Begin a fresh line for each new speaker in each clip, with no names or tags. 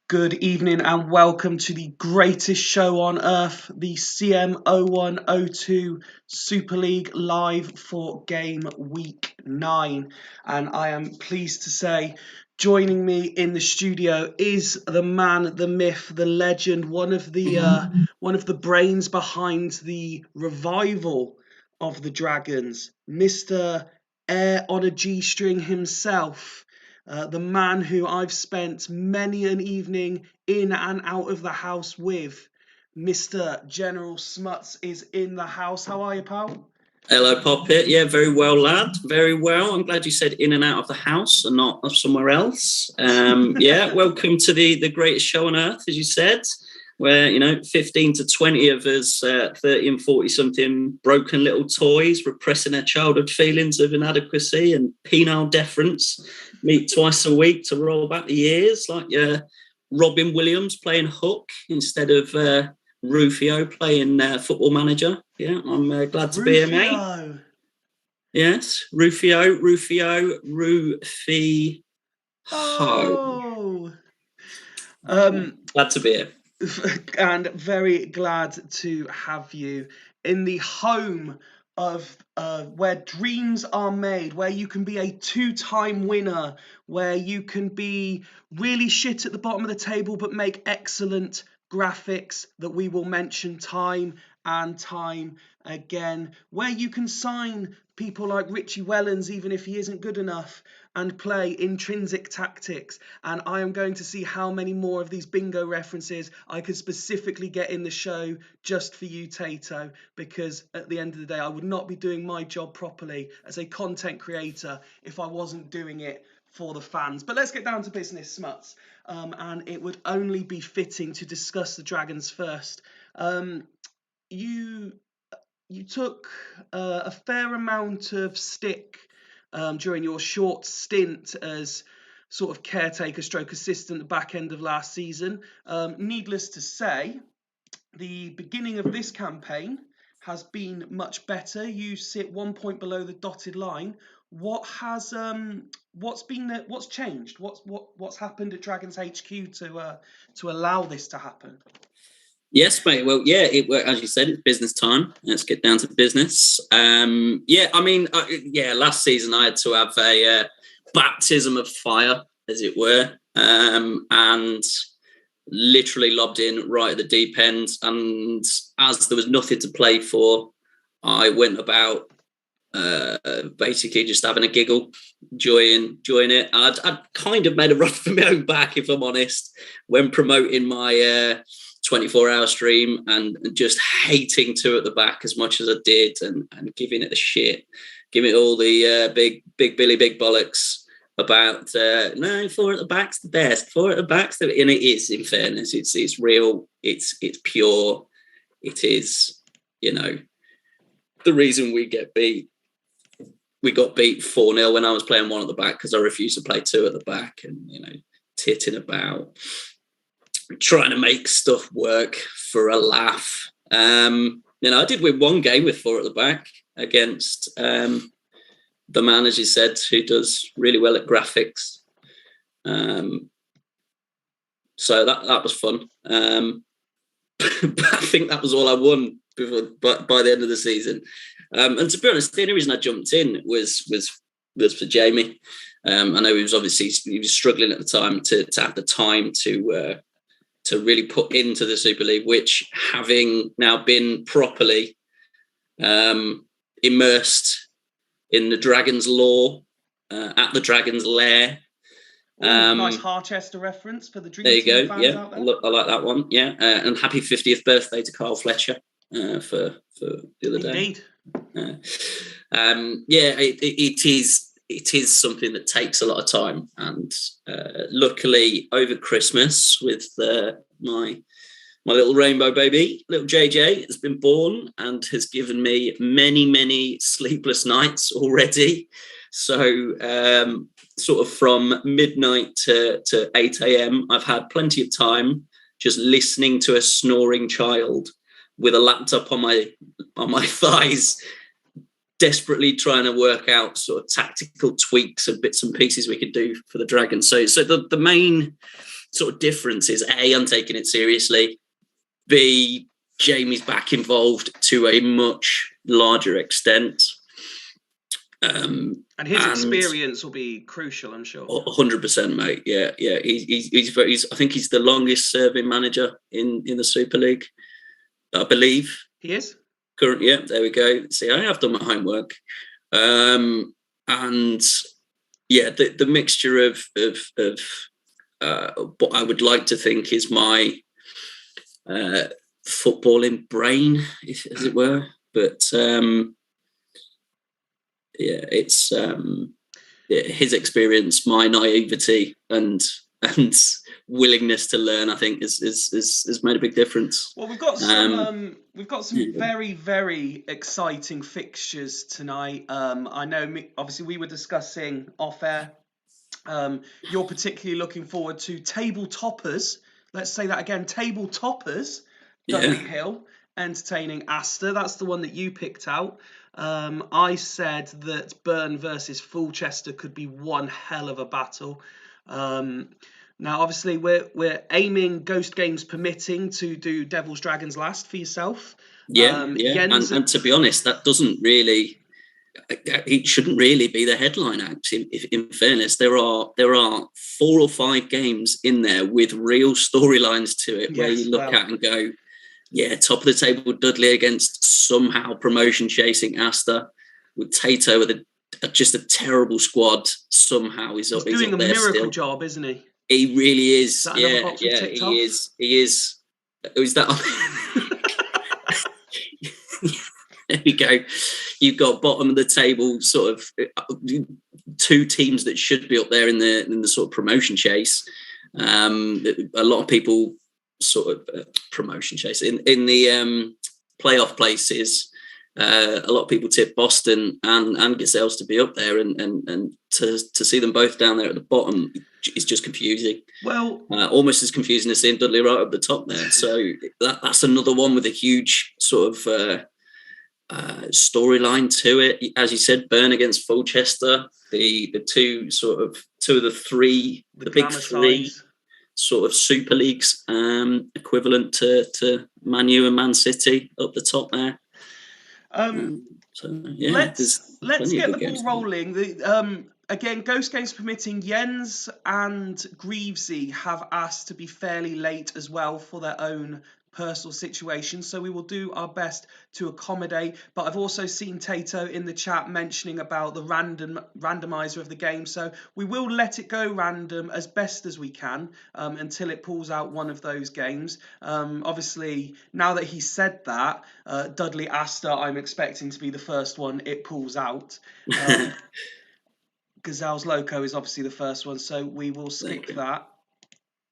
Good evening and welcome to the greatest show on earth, the CM0102 Super League live for game week 9. And I am pleased to say joining me in the studio is the man, the myth, the legend, one of the brains behind the revival of the Dragons, Mr. Air on a G-string himself. The man who I've spent many an evening in and out of the house with, Mr. General Smuts, is in the house. How are you, pal?
Hello, Poppet. Yeah, very well, lad. Very well. I'm glad you said in and out of the house and not somewhere else. Yeah, welcome to the greatest show on earth, as you said, where, 15 to 20 of us, 30 and 40-something broken little toys, repressing our childhood feelings of inadequacy and penile deference, meet twice a week to roll back the years, like Robin Williams playing Hook instead of Rufio playing Football Manager. Yeah, I'm glad to be here, mate. Yes, Rufio.
Oh.
Glad to be here.
And very glad to have you in the home of where dreams are made, where you can be a two-time winner, where you can be really shit at the bottom of the table but make excellent graphics that we will mention time and time again, where you can sign people like Richie Wellens even if he isn't good enough and play intrinsic tactics. And I am going to see how many more of these bingo references I could specifically get in the show just for you, Tato, because at the end of the day I would not be doing my job properly as a content creator if I wasn't doing it for the fans. But let's get down to business, Smuts. And it would only be fitting to discuss the Dragons first. You took a fair amount of stick during your short stint as sort of caretaker stroke assistant at the back end of last season. Needless to say, the beginning of this campaign has been much better. You sit 1 point below the dotted line. What's changed? What's happened at Dragons HQ to allow this to happen?
Yes, mate. Well, yeah, as you said, it's business time. Let's get down to business. Last season I had to have a baptism of fire, as it were, and literally lobbed in right at the deep end. And as there was nothing to play for, I went about basically just having a giggle, enjoying it. I'd kind of made a run for my own back, if I'm honest, when promoting my 24-hour stream and just hating two at the back as much as I did and giving it the shit, giving it all the big Billy big bollocks about no, four at the back's the best, four at the back's the, and it is, in fairness, it's real, it's pure, it is, the reason we got beat 4-0 when I was playing one at the back because I refused to play two at the back and titting about trying to make stuff work for a laugh. I did win one game with four at the back against the man, as you said, who does really well at graphics. So that was fun. But I think that was all I won by the end of the season. And to be honest, the only reason I jumped in was for Jamie. I know he was struggling at the time to have the time to really put into the Super League, which, having now been properly immersed in the Dragon's lore, at the Dragon's lair.
Nice Harchester reference for the Dream
there you
Team
go.
fans
Yeah,
out there.
I like that one. Yeah, and happy 50th birthday to Carl Fletcher for the other day.
Indeed.
It is something that takes a lot of time, and luckily over Christmas with my little rainbow baby, little JJ, has been born and has given me many sleepless nights already. So sort of from midnight to 8 a.m. I've had plenty of time just listening to a snoring child with a laptop on my thighs, desperately trying to work out sort of tactical tweaks and bits and pieces we could do for the Dragons. So the main sort of difference is A, I'm taking it seriously. B, Jamie's back involved to a much larger extent.
And his experience will be crucial, I'm sure.
100%, mate. Yeah. He's I think he's the longest serving manager in the Super League, I believe.
He is?
Current, yeah, there we go. See, I have done my homework. And yeah, the mixture of what I would like to think is my footballing brain, as it were. But yeah, it's his experience, my naivety, and willingness to learn, I think, has made a big difference.
Well, we've got some very, very exciting fixtures tonight. I know, obviously, we were discussing off air. You're particularly looking forward to table toppers. Let's say that again, table toppers. Dudley Hill entertaining Astor. That's the one that you picked out. I said that Burn versus Fulchester could be one hell of a battle. Now, obviously, we're aiming, Ghost Games permitting, to do Devil's Dragons last for yourself.
Yeah. And to be honest, that doesn't really. It shouldn't really be the headline act. In fairness, there are 4 or 5 games in there with real storylines to it, where you look at and go, yeah, top of the table Dudley against somehow promotion chasing Astor, with Tato with just a terrible squad. Somehow he's doing
a miracle job, isn't he?
He really is. Yeah, he is. He is. Is that? There we go. You've got bottom of the table, sort of 2 teams that should be up there in the sort of promotion chase. A lot of people sort of promotion chase in the playoff places. A lot of people tip Boston and Gazelles to be up there, and to see them both down there at the bottom is just confusing.
Well,
almost as confusing as seeing Dudley right up the top there. So that's another one with a huge sort of storyline to it. As you said, Burn against Fulchester, the two of the 3, the big 3 sort of Super Leagues, equivalent to Man U and Man City up the top there.
Let's get the ball rolling. Again, Ghost Games permitting, Jens and Greavesy have asked to be fairly late as well for their own personal situation, so we will do our best to accommodate. But I've also seen Tato in the chat mentioning about the randomizer of the game, so we will let it go random as best as we can until it pulls out one of those games. Obviously, now that he said that, Dudley Astor, I'm expecting to be the first one it pulls out. Gazelles Loco is obviously the first one, so we will skip that.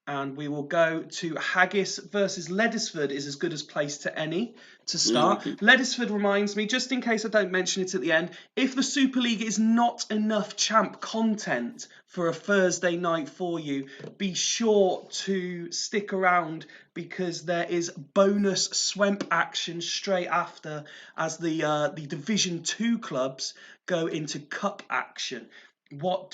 And we will go to Haggis versus Leddersford is as good as place to any to start. Leddersford reminds me, just in case I don't mention it at the end, if the Super League is not enough champ content for a Thursday night for you, be sure to stick around, because there is bonus Swemp action straight after as the Division 2 clubs go into cup action. What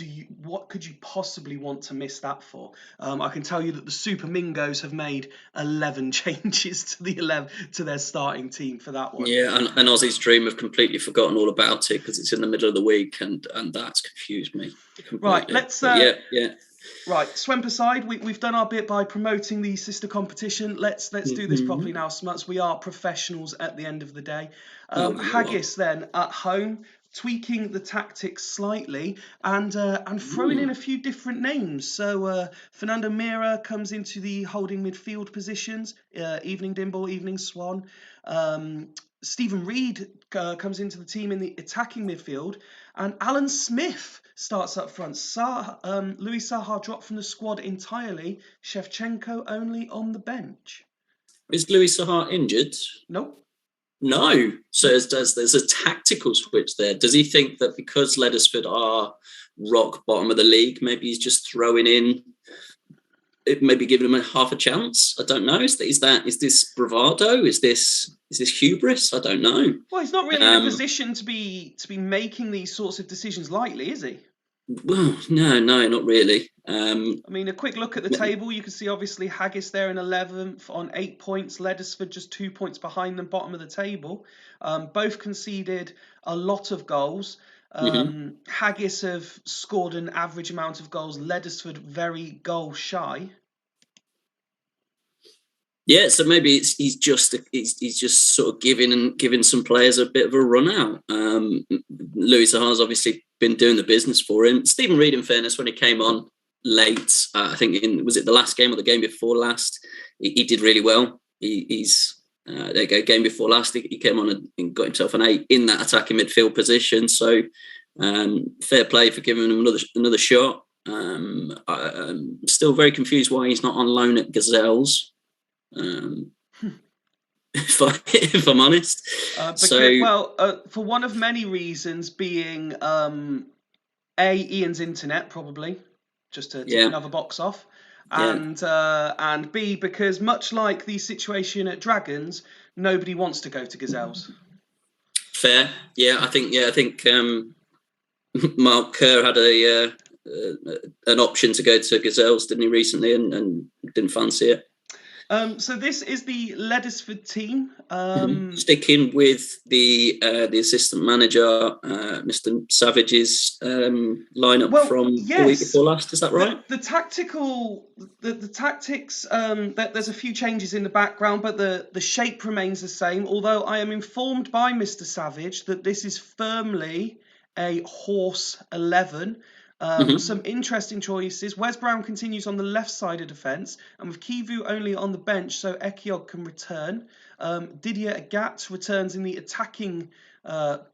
could you possibly want to miss that for? I can tell you that the Super Mingos have made 11 changes to their starting team for that one.
Yeah, and Aussie's Dream have completely forgotten all about it because it's in the middle of the week, and that's confused me completely.
Right, let's Right, Swemp aside, we've done our bit by promoting the sister competition. Let's do this properly now, Smuts. We are professionals at the end of the day. Haggis then at home, tweaking the tactics slightly and throwing in a few different names. So Fernando Mira comes into the holding midfield positions, evening Dimble, evening Swan. Stephen Reed comes into the team in the attacking midfield, and Alan Smith starts up front. Louis Saha dropped from the squad entirely. Shevchenko only on the bench.
Is Louis Saha injured?
Nope.
No. So there's a tactical switch there. Does he think that because Leddersford are rock bottom of the league, maybe he's just throwing in, maybe giving them half a chance? I don't know. Is this bravado? Is this hubris? I don't know.
Well, he's not really in a position to be making these sorts of decisions lightly, is he?
Well, no, not really.
I mean, a quick look at the table, you can see obviously Haggis there in 11th on 8 points, Leddersford just 2 points behind them, bottom of the table. Both conceded a lot of goals. Haggis have scored an average amount of goals, Leddersford very goal shy.
Yeah, so maybe he's just sort of giving some players a bit of a run out. Louis Sahar's obviously been doing the business for him. Stephen Reid, in fairness, when he came on late, I think was it the last game or the game before last, he did really well. He's there you go, game before last, he came on and got himself an 8 in that attacking midfield position. So fair play for giving him another shot. I'm still very confused why he's not on loan at Gazelles. If I'm honest.
For one of many reasons, being Ian's internet, probably, just to tick another box off, and B, because much like the situation at Dragons, nobody wants to go to Gazelles.
Fair, yeah. I think Mark Kerr had an option to go to Gazelles, didn't he, recently, and didn't fancy it.
So this is the Leddersford team.
Sticking with the assistant manager, Mr. Savage's lineup from the week before last. Is that right?
The tactics. There's a few changes in the background, but the shape remains the same. Although I am informed by Mr. Savage that this is firmly a horse 11. Some interesting choices. Wes Brown continues on the left side of defence, and with Kivu only on the bench, so Ekiog can return. Didier Agat returns in the attacking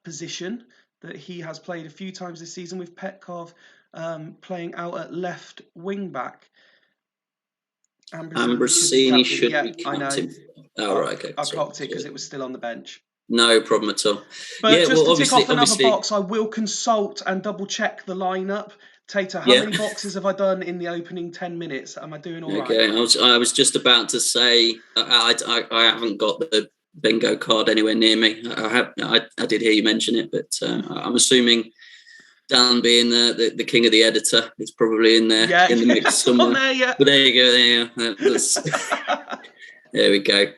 position that he has played a few times this season, with Petkov playing out at left wing back.
Ambrosini should be captain.
I know.
Oh, right, okay.
I clocked it because it was still on the bench.
No problem at all.
But just to tick off another box, I will consult and double check the lineup. Tater, how many boxes have I done in the opening 10 minutes? Am I doing all right?
Okay, I was just about to say I haven't got the bingo card anywhere near me. I did hear you mention it, but I'm assuming Dan, being the king of the editor, is probably in there in the mix somewhere. But there you go. There we go.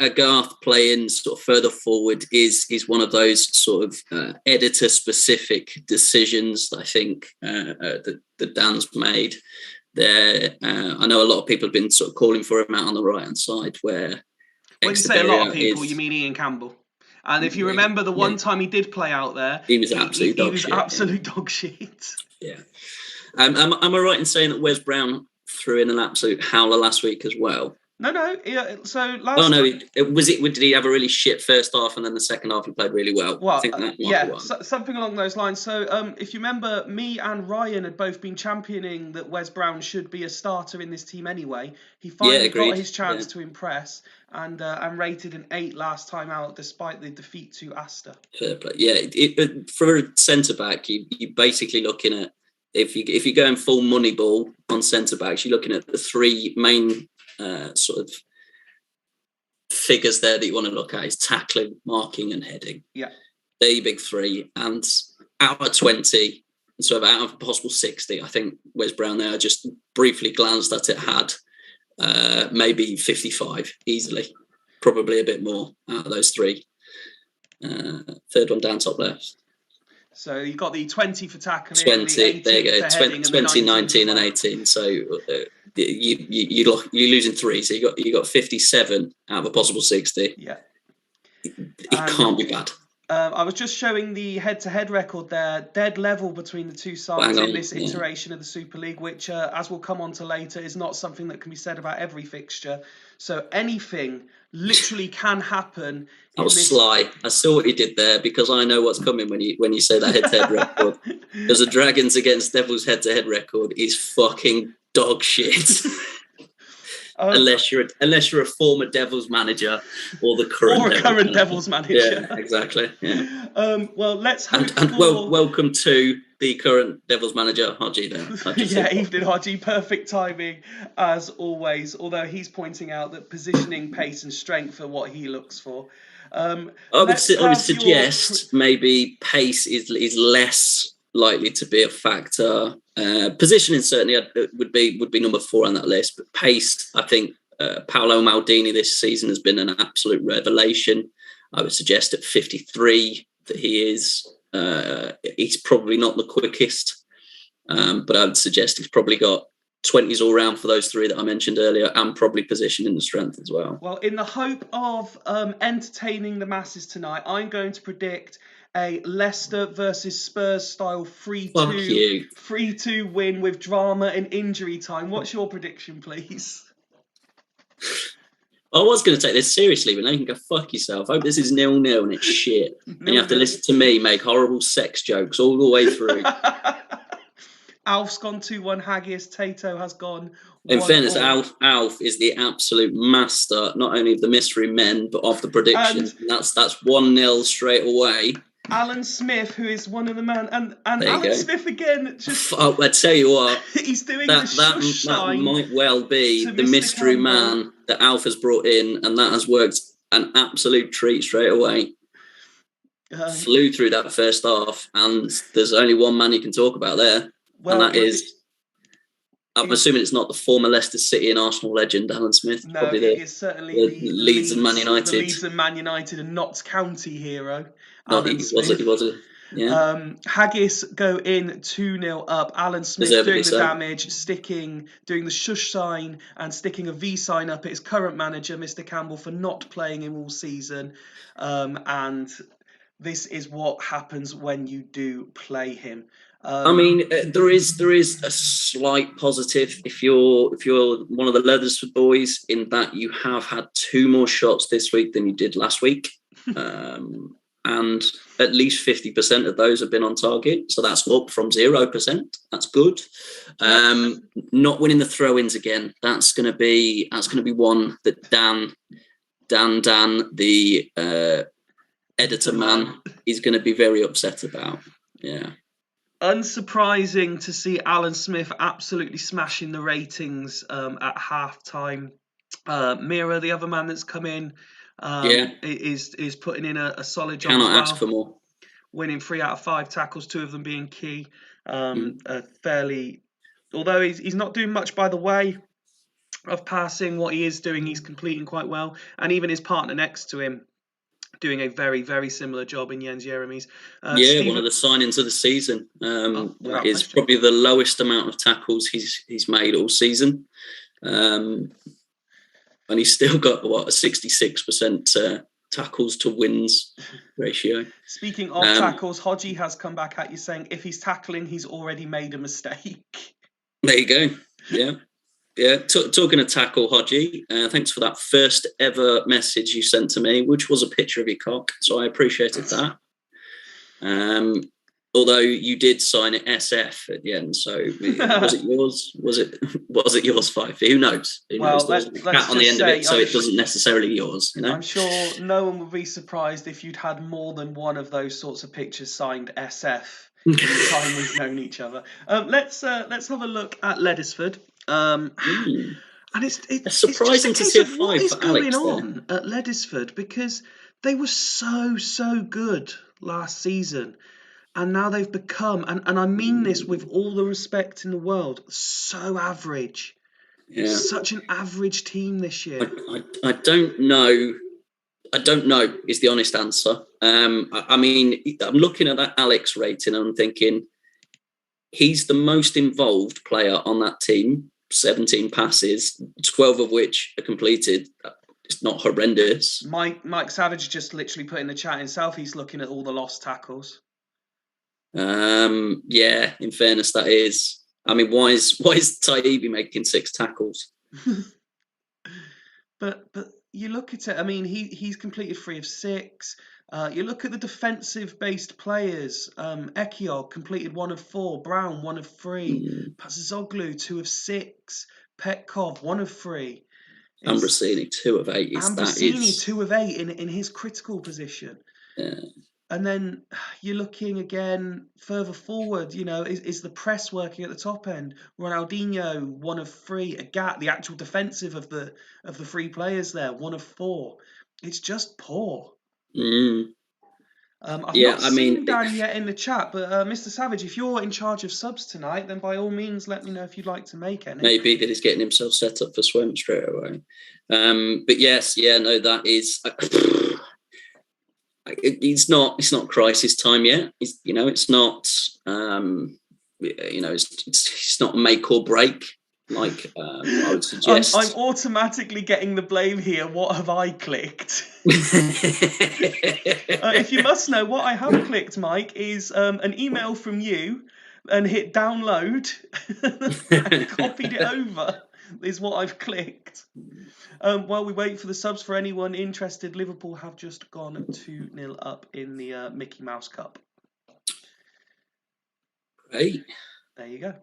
Agarth playing sort of further forward is one of those sort of editor specific decisions that I think that Dan's made there. I know a lot of people have been sort of calling for him out on the right hand side, where
when you say a lot of people, you mean Ian Campbell. And if you remember the one time he did play out there,
he was absolute
dog shit.
Yeah. Am I right in saying that Wes Brown threw in an absolute howler last week as well?
No. So last.
Oh no, was it? Did he have a really shit first half and then the second half he played really well?
Well, I think that something along those lines. So if you remember, me and Ryan had both been championing that Wes Brown should be a starter in this team anyway. He finally got his chance to impress and rated an 8 last time out, despite the defeat to Astor.
Fair play. Yeah, for a centre back, you're basically looking at if you're going full money ball on centre backs, you're looking at the three main sort of figures there that you want to look at is tackling, marking, and heading.
Yeah,
they're your big three. And out of 20, so out of a possible 60, I think Wes Brown there, I just briefly glanced at it, had maybe 55 easily, probably a bit more out of those three. Third one down top left.
So you've got the 20 for tackling,
20. There you go. 20, 19, and 18. So you're losing 3. So you got 57 out of a possible 60.
Yeah,
it can't be bad.
I was just showing the head-to-head record there, dead level between the two sides in this iteration of the Super League, which, as we'll come on to later, is not something that can be said about every fixture. So anything literally can happen.
That was sly. I saw what you did there, because I know what's coming when you say that head-to-head record. Because the Dragons against Devils head-to-head record is fucking dog shit. Unless you're a former Devils manager or the current
Devils manager.
Yeah, exactly. Yeah.
Well, let's hope
welcome to the current Devils manager, Haji. There.
Evening, Haji. Perfect timing as always. Although he's pointing out that positioning, pace, and strength are what he looks for.
I would
Let's
I would
have your
suggest maybe pace is less likely to be a factor. Positioning certainly would be number 4 on that list, but pace, I think Paolo Maldini this season has been an absolute revelation. I would suggest at 53 that he is. He's probably not the quickest, but I would suggest he's probably got 20s all round for those 3 that I mentioned earlier, and probably positioning the strength as well.
Well, in the hope of entertaining the masses tonight, I'm going to predict a Leicester versus Spurs style 3-2 win with drama and injury time. What's your prediction, please?
I was going to take this seriously, but now you can go fuck yourself. I hope this is 0-0 and it's shit. And you have to listen to me make horrible sex jokes all the way through.
Alf's gone 2-1 Haggis. Tato has gone 1-1.
In fairness, Alf is the absolute master, not only of the mystery men, but of the prediction. And that's 1-0 straight away.
Alan Smith, who is one of the men, and Alan Smith again. Just
I tell you what,
he's doing that
might well be the Mr. mystery man that Alf has brought in, and that has worked an absolute treat straight away. Flew through that first half, and there's only one man you can talk about there, and that is. I'm assuming it's not the former Leicester City and Arsenal legend, Alan Smith.
No,
probably
it is certainly the
Leeds and Man United.
The Leeds and Man United and Notts County hero.
He was. Yeah.
Haggis go in 2-0 up. Alan Smith doing the damage, doing the shush sign and sticking a V sign up at his current manager, Mr. Campbell, for not playing him all season. And this is what happens when you do play him.
I mean, there is a slight positive if you're one of the Leathersford boys, in that you have had 2 more shots this week than you did last week, and at least 50% of those have been on target. So that's up from 0%. That's good. Not winning the throw-ins again. That's going to be one that Dan, the editor man, is going to be very upset about. Yeah.
Unsurprising to see Alan Smith absolutely smashing the ratings at halftime. Mira, the other man that's come in, is putting in a solid job.
Cannot ask for more.
Winning 3 out of 5 tackles, 2 of them being key. Fairly, although he's not doing much by the way of passing, what he is doing, he's completing quite well, and even his partner next to him doing a very, very similar job in Jens Jeremies.
One of the signings of the season. That is probably the lowest amount of tackles he's made all season. And he's still got, a 66% tackles to wins ratio.
Speaking of tackles, Hodgie has come back at you saying if he's tackling, he's already made a mistake.
There you go. Yeah. Yeah, talking of tackle, Hodgie, thanks for that first ever message you sent to me, which was a picture of your cock, so I appreciated that. Although you did sign it SF at the end, so was it yours? Was it yours, Fifey? Who knows?
Let's
cat on the end of it, so it doesn't necessarily yours. You know?
I'm sure no one would be surprised if you'd had more than one of those sorts of pictures signed SF in the time we've known each other. Let's have a look at Leathersford. And it's
surprising to see a 5 for Alex.
What is going on at Leathersford? Because they were so good last season, and now they've become, and I mean this with all the respect in the world, so average. Yeah. Such an average team this year.
I don't know. I don't know is the honest answer. I mean, I'm looking at that Alex rating and I'm thinking he's the most involved player on that team. 17 passes, 12 of which are completed. It's not horrendous.
Mike Savage just literally put in the chat himself. He's looking at all the lost tackles.
Yeah, in fairness, that is. I mean, why is Taibbi making 6 tackles?
But you look at it. I mean, he's completed 3 of 6. You look at the defensive-based players. Ekiog completed 1 of 4. Brown 1 of 3. Pasazoglu 2 of 6. Petkov 1 of 3.
Ambrosini 2 of 8.
Ambrosini 2 of 8 in his critical position.
Yeah.
And then you're looking again further forward. You know, is the press working at the top end? Ronaldinho 1 of 3. Agat, the actual defensive of the 3 players there, 1 of 4. It's just poor. I've not seen Dan yet in the chat, but Mr. Savage, if you're in charge of subs tonight, then by all means, let me know if you'd like to make any.
Maybe that he's getting himself set up for swim straight away. But yes, no, that is. It's not crisis time yet. It's not. It's not make or break. Like I would suggest.
I'm automatically getting the blame here. What have I clicked? If you must know, what I have clicked, Mike, is an email from you, and hit download and copied it over. Is what I've clicked. While we wait for the subs, for anyone interested, Liverpool have just gone 2-0 up in the Mickey Mouse Cup.
Great.
There you go.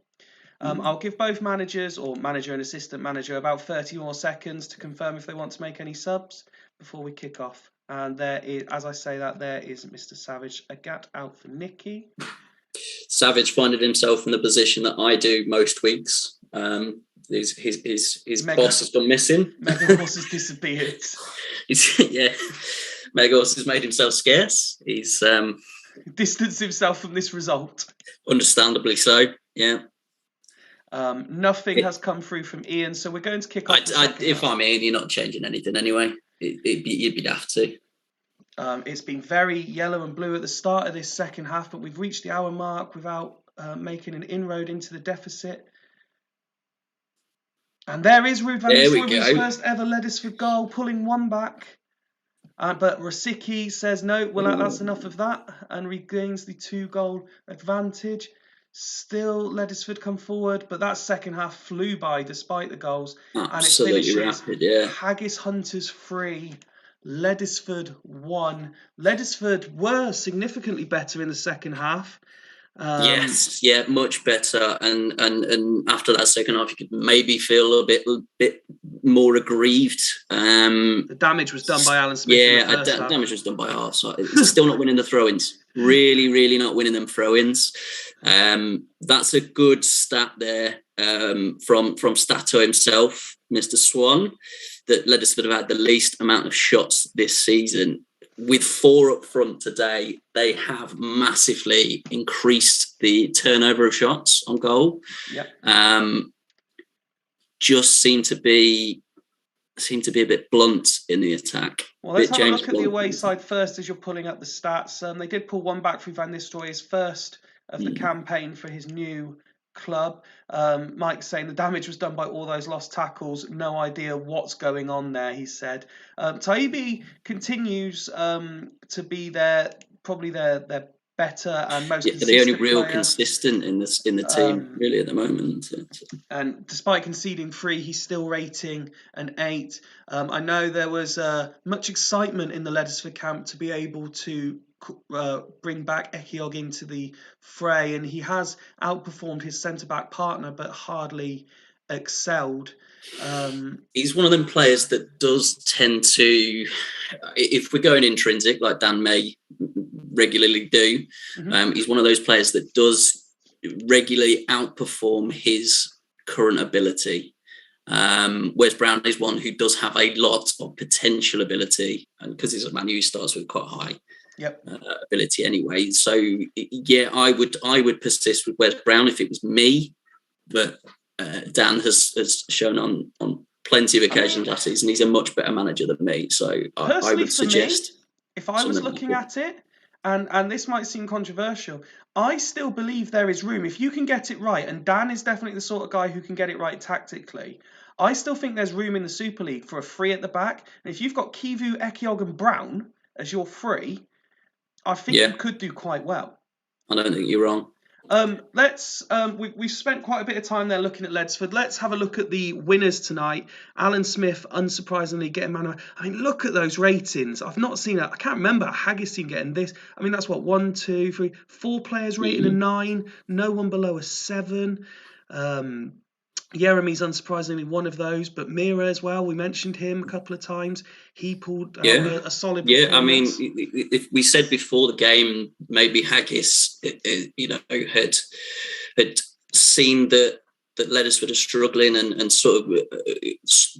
I'll give both managers, or manager and assistant manager, about 30 more seconds to confirm if they want to make any subs before we kick off. And there is, as I say that, there is Mr. Savage, a gat out for Nicky.
Savage finding himself in the position that I do most weeks. His boss has gone missing.
Mega Horse has disappeared.
Mega Horse has made himself scarce. He's
distanced himself from this result.
Understandably so, yeah.
Nothing has come through from Ian, so we're going to kick off.
If I'm Ian, you're not changing anything anyway. You'd be daft to.
It's been very yellow and blue at the start of this second half, but we've reached the hour mark without making an inroad into the deficit. And there is Ruud van Nistelrooy's first ever Ledesford goal, pulling one back. But Rosicky says no, well, that's enough of that, and regains the 2-goal advantage. Still, Ledesford come forward, but that second half flew by despite the goals.
Absolutely, and it finishes rapid, yeah.
Haggis Hunters 3, Ledesford 1. Ledesford were significantly better in the second half.
Yes, much better. And after that second half, you could maybe feel a bit more aggrieved.
The damage was done by Alan Smith.
Yeah, damage was done by us. So it's still not winning the throw-ins. Really, really not winning them throw-ins. That's a good stat there from Stato himself, Mr. Swan, that Ledesford have had the least amount of shots this season. With 4 up front today, they have massively increased the turnover of shots on goal.
Yep.
Just seem to be a bit blunt in the attack.
Well, let's have a look at the away side first as you're pulling up the stats. They did pull one back through Van Nistelrooy's first of the campaign for his new club. Mike's saying the damage was done by all those lost tackles. No idea what's going on there, he said. Taibbi continues to be probably their better and most consistent
the only real
player.
Consistent in the team really at the moment.
And despite conceding 3, he's still rating an 8. I know there was much excitement in the Ledesford camp to be able to bring back Ekiog into the fray, and he has outperformed his centre-back partner but hardly excelled.
He's one of them players that does tend to, if we're going intrinsic like Dan may regularly do, he's one of those players that does regularly outperform his current ability. Wes Brown is one who does have a lot of potential ability, and because he's a man who starts with quite high ability anyway. So I would persist with Wes Brown if it was me, but Dan has shown on plenty of occasions last season he's a much better manager than me. So I would suggest,
if I was looking at it, and this might seem controversial, I still believe there is room if you can get it right, and Dan is definitely the sort of guy who can get it right tactically. I still think there's room in the Super League for a 3 at the back, and if you've got Kivu, Ekiog and Brown as your 3, I think you could do quite well.
I don't think you're wrong.
We've spent quite a bit of time there looking at Ledesford. Let's have a look at the winners tonight. Alan Smith, unsurprisingly, getting man of. I mean, look at those ratings. I've not seen it. I can't remember Haggis team getting this. I mean, that's what 1, 2, 3, 4 players rating a 9. No one below a 7. Jeremy's unsurprisingly one of those, but Mira as well. We mentioned him a couple of times. He pulled out a solid performance.
Yeah, I mean, if we said before the game, maybe Haggis, had seen that that led us sort of struggling and sort of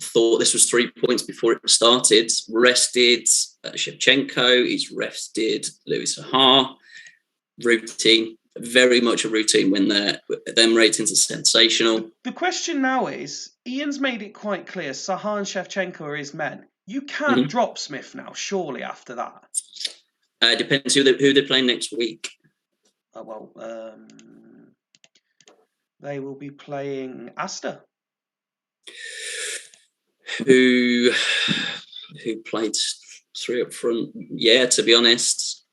thought this was 3 points before it started. Rested Shevchenko, he's rested Louis Saha. Routine, very much a routine win there. Them ratings are sensational.
The question now is, Ian's made it quite clear Saha and Shevchenko are his men. You can't drop Smith now, surely, after that.
Depends who they're playing next week.
They will be playing Asta.
Who played 3 up front? Yeah, to be honest,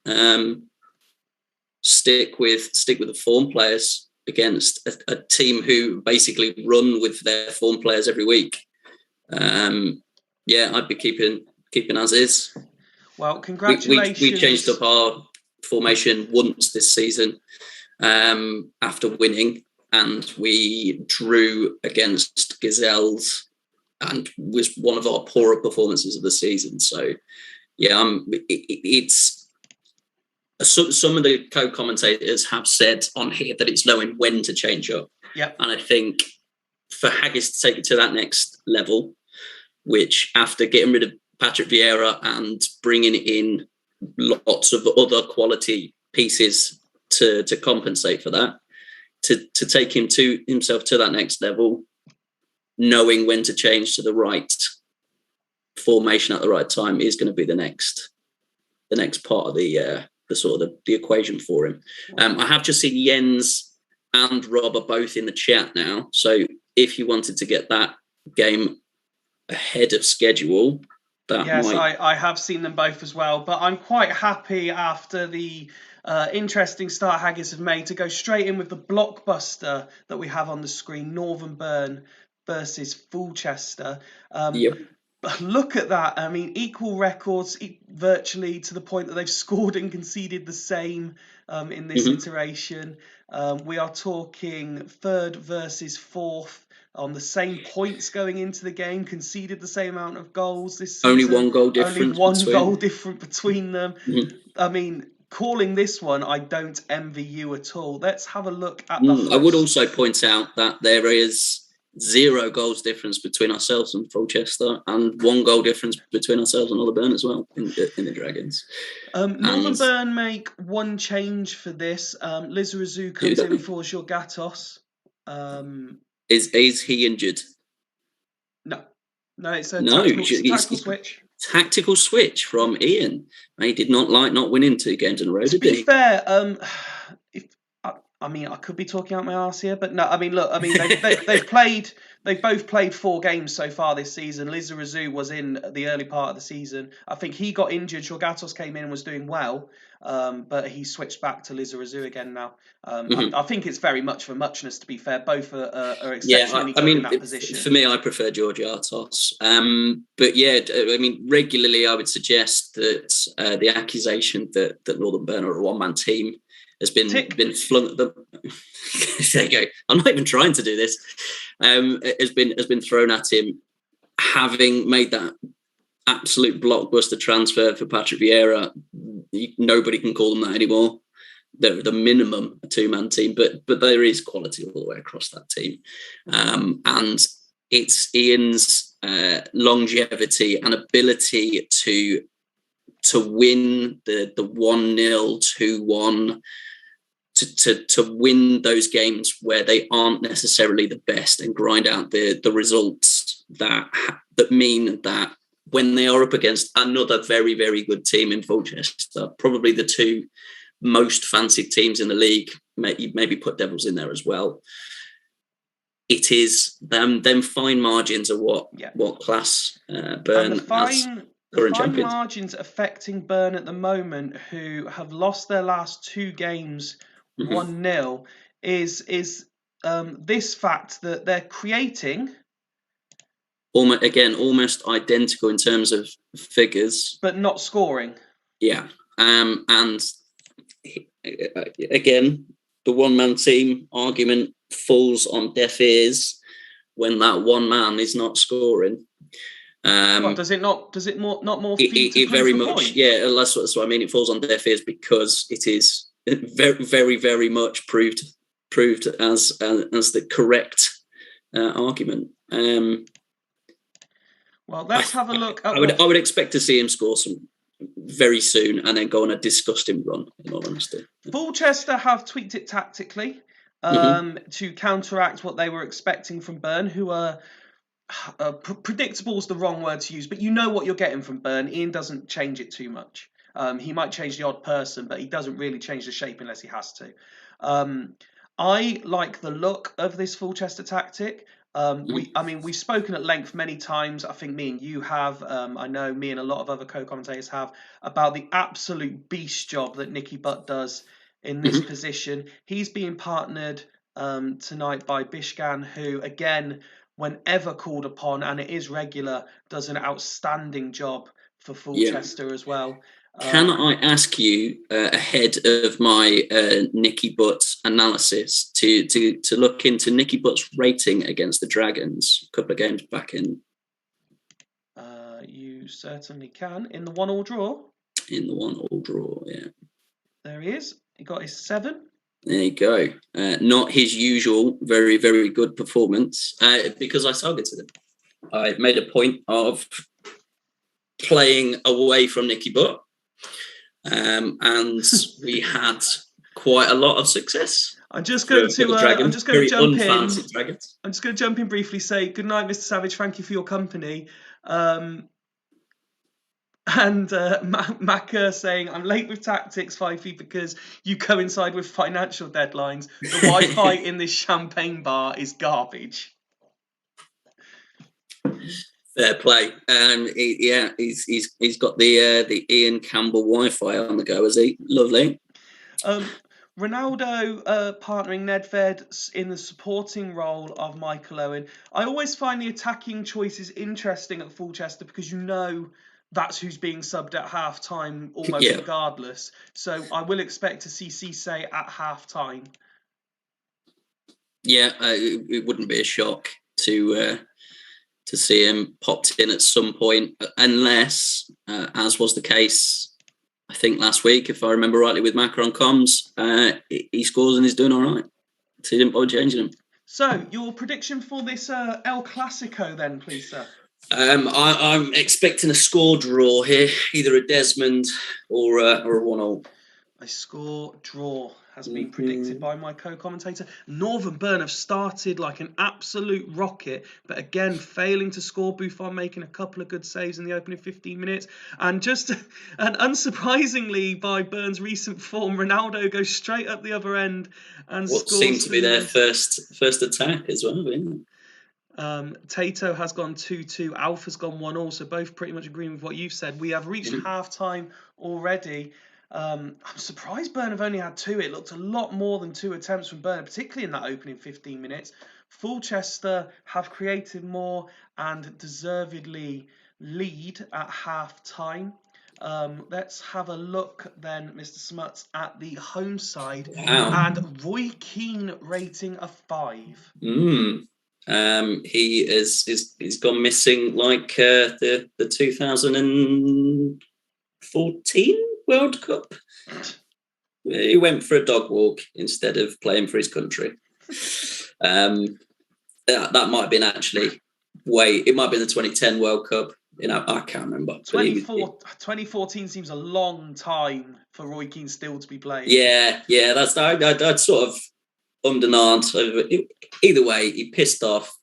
stick with the form players against a team who basically run with their form players every week. I'd be keeping as is.
Well, congratulations.
We changed up our formation once this season after winning, and we drew against Gazelles, and was one of our poorer performances of the season. So, yeah, it's some of the co-commentators have said on here that it's knowing when to change up.
Yeah,
and I think for Haggis to take it to that next level, which after getting rid of Patrick Vieira and bringing in lots of other quality pieces to compensate for that, to take himself to that next level, knowing when to change to the right formation at the right time is going to be the next part of the sort of the equation for him. I have just seen Jens and Rob are both in the chat now, so if you wanted to get that game ahead of schedule,
I have seen them both as well, but I'm quite happy after the interesting start Haggis have made to go straight in with the blockbuster that we have on the screen, Northern Burn versus Fulchester. Look at that. I mean, equal records virtually, to the point that they've scored and conceded the same in this iteration. We are talking third versus fourth on the same points going into the game, conceded the same amount of goals this season.
Only one goal difference.
Goal different between them. I mean, calling this one, I don't envy you at all. Let's have a look at the host.
I would also point out that there is 0 goals difference between ourselves and Fulchester, and 1 goal difference between ourselves and Northern Burn as well in the Dragons.
Northern Burn make 1 change for this. Lizarazu comes in for Jorgatos.
Is he injured?
No, it's a tactical switch.
Tactical switch from Ian. He did not like not winning 2 games in a row, did he?
To be fair, I could be talking out my arse here, but no. They've both played 4 games so far this season. Lizarazu was in the early part of the season. I think he got injured. Jorgatos came in and was doing well, but he switched back to Lizarazu again now. I think it's very much for muchness, to be fair. Both are exceptionally good in that position.
For me, I prefer Georgiatos. But yeah, regularly I would suggest that the accusation that Northern Burn are a one-man team has been flung at them. There you go. I'm not even trying to do this. Has been thrown at him, having made that absolute blockbuster transfer for Patrick Vieira. Nobody can call them that anymore. They're the minimum a 2-man team, but there is quality all the way across that team, and it's Ian's longevity and ability to win the 1-0, 2-1. To win those games where they aren't necessarily the best and grind out the results that mean that when they are up against another very, very good team in Fulchester, probably the 2 most fancied teams in the league, maybe put Devils in there as well. It is them fine margins are what class Burn as current champions.
Fine margins affecting Burn at the moment, who have lost their last 2 games 1-0, is this fact that they're creating
almost identical in terms of figures,
but not scoring.
Yeah, and again, the one-man team argument falls on deaf ears when that one man is not scoring.
Does it not more feed
it very much point? Yeah, that's what I mean. It falls on deaf ears because it is very, very, very much proved as the correct argument.
Well, let's have a look at
I would expect to see him score some very soon and then go on a disgusting run, in all honesty.
Fulchester have tweaked it tactically to counteract what they were expecting from Burn, who are predictable is the wrong word to use, but you know what you're getting from Burn. Ian doesn't change it too much. He might change the odd person, but he doesn't really change the shape unless he has to. I like the look of this Fulchester tactic. We've spoken at length many times. I think me and you have. I know me and a lot of other co-commentators have about the absolute beast job that Nicky Butt does in this position. He's being partnered tonight by Bishgan, who again, whenever called upon, and it is regular, does an outstanding job for Fulchester as well.
Can I ask you, ahead of my Nicky Butt analysis, to look into Nicky Butt's rating against the Dragons a couple of games back in?
You certainly can. In the 1-1 draw?
In the 1-1 draw, yeah.
There he is. He got his 7.
There you go. Not his usual very, very good performance, because I targeted him. I made a point of playing away from Nicky Butt. And we had quite a lot of success.
I'm just going to jump in briefly. Say good night, Mr. Savage. Thank you for your company. Macca saying I'm late with tactics, Fifey, because you coincide with financial deadlines. The Wi-Fi in this champagne bar is garbage.
Fair play. He's got the Ian Campbell Wi-Fi on the go, has he? Lovely.
Ronaldo partnering Nedved in the supporting role of Michael Owen. I always find the attacking choices interesting at Fulchester because you know that's who's being subbed at half time almost regardless. So I will expect to see Cisse at half time.
Yeah, it wouldn't be a shock to see him popped in at some point, unless, as was the case, I think last week, if I remember rightly, with Macca on comms, he scores and he's doing all right. So he didn't bother changing him. So,
your prediction for this El Clasico then, please, sir?
I'm expecting a score draw here, either a Desmond or a 1-1.
A score draw has been predicted by my co-commentator. Northern Burn have started like an absolute rocket, but again, failing to score. Buffon making a couple of good saves in the opening 15 minutes. And unsurprisingly, by Burn's recent form, Ronaldo goes straight up the other end and scores. What
seemed to be their first attack as well, isn't it?
Tato has gone 2-2. Alpha's gone 1-1. So both pretty much agreeing with what you've said. We have reached half-time already. I'm surprised Burn have only had 2. It looked a lot more than 2 attempts from Burn, particularly in that opening 15 minutes. Fulchester have created more and deservedly lead at half-time. Let's have a look then, Mr. Smuts, at the home side. Wow. And Roy Keane rating a 5.
He's gone missing like the 2014 World Cup. He went for a dog walk instead of playing for his country. That might have been actually it might have been the 2010 World Cup. I can't remember.
2014 seems a long time for Roy Keane still to be playing.
Yeah, that's I'd sort of ummed and ahed. Either way, he pissed off.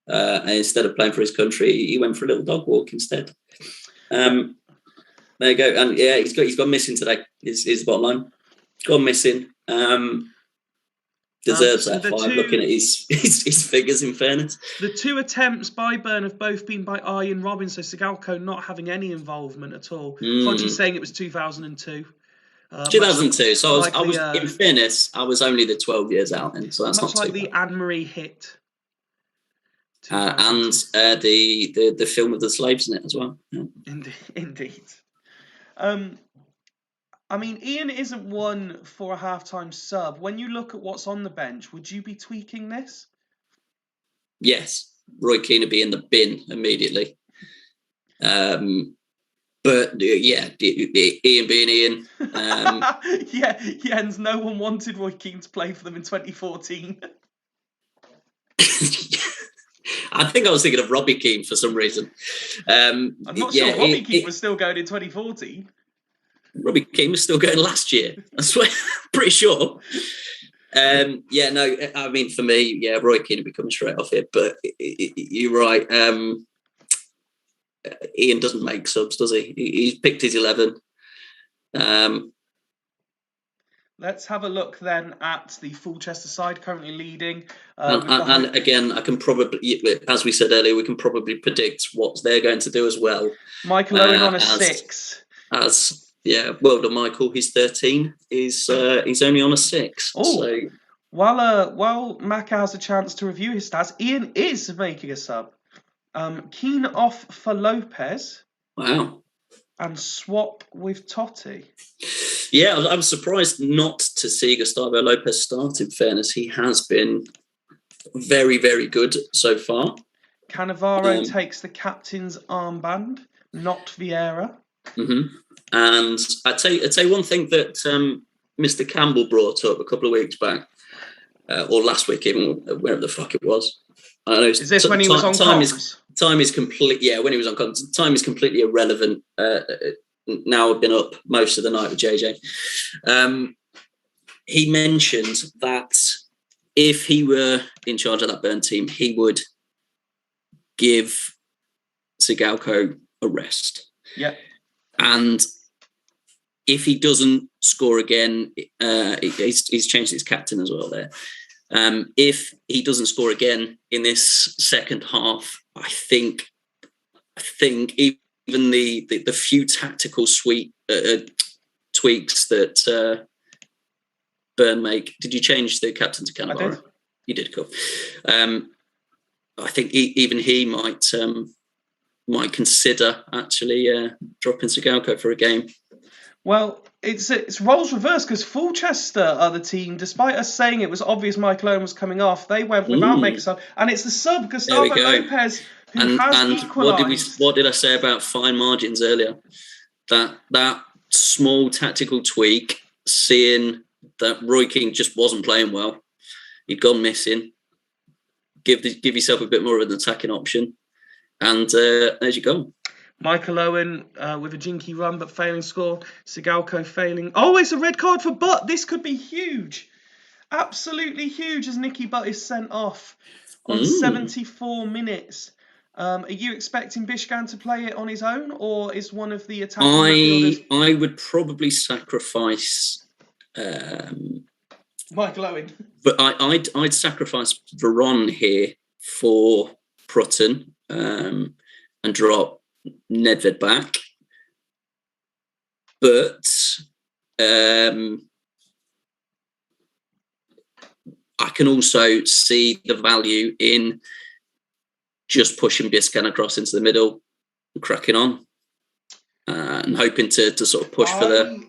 And instead of playing for his country, he went for a little dog walk instead. There you go. And yeah, he's gone missing today. Is the bottom line. Gone missing. Deserves that 5. Looking at his figures, in fairness.
The 2 attempts by Burn have both been by Ian Robbins, so Sigalko not having any involvement at all. Hodgie saying it was 2002.
2002. So I was in fairness, I was only the 12 years out, and so that's
much
not
like the Anne-Marie hit.
And the film of the slaves in it as well. Yeah.
Indeed. Ian isn't one for a half-time sub. When you look at what's on the bench, would you be tweaking this?
Yes. Roy Keane would be in the bin immediately. But, yeah, Ian being Ian.
Jens, no one wanted Roy Keane to play for them in 2014.
I think I was thinking of Robbie Keane for some reason.
I'm not sure Robbie Keane was still going in 2014.
Robbie Keane was still going last year. I swear, pretty sure. Yeah, no, I mean, for me, yeah, Roy Keane will be coming straight off here, but you're right. Ian doesn't make subs, does he? He's picked his 11.
Let's have a look then at the Fulchester side currently leading.
And again, I can probably, as we said earlier, we can probably predict what they're going to do as well.
Michael Owen on a 6.
Well done, Michael. He's 13. He's only on a 6.
Oh,
so
while Macca has a chance to review his stats, Ian is making a sub. Keane off for Lopez.
Wow.
And swap with Totti.
Yeah, I was surprised not to see Gustavo Lopez start, in fairness. He has been very, very good so far.
Cannavaro takes the captain's armband, not Vieira.
Mm-hmm. And I'd say one thing that Mr. Campbell brought up a couple of weeks back, or last week even, wherever the fuck it was. I don't know.
Is this when he was on comms?
Time is complete. Yeah, when he was on comms. Time is completely irrelevant. Now I've been up most of the night with JJ. He mentioned that if he were in charge of that Burn team, he would give Sigalko a rest.
Yeah.
And if he doesn't score again, he's changed his captain as well there. If he doesn't score again in this second half, I think even the few tactical tweaks that Burn make. Did you change the captain to Cannavaro?
I did.
You did, cool. I think even he might consider actually dropping Sigalko for a game.
Well, it's roles reversed because Fulchester are the team. Despite us saying it was obvious Michael Owen was coming off, they went without making sub, and it's the sub Gustavo Lopez who has equalised.
What did I say about fine margins earlier? That small tactical tweak, seeing that Roy Keane just wasn't playing well, he'd gone missing. Give yourself a bit more of an attacking option, and there's you go.
Michael Owen with a jinky run but failing score. Sigalko failing. Oh, it's a red card for Butt. This could be huge. Absolutely huge as Nicky Butt is sent off on 74 minutes. Are you expecting Bishgan to play it on his own, or is one of the attacking midfielders?
I would probably sacrifice
Michael Owen.
But I'd sacrifice Veron here for Prutton and drop Nedved back, but I can also see the value in just pushing Biscan across into the middle and cracking on and hoping to sort of push for the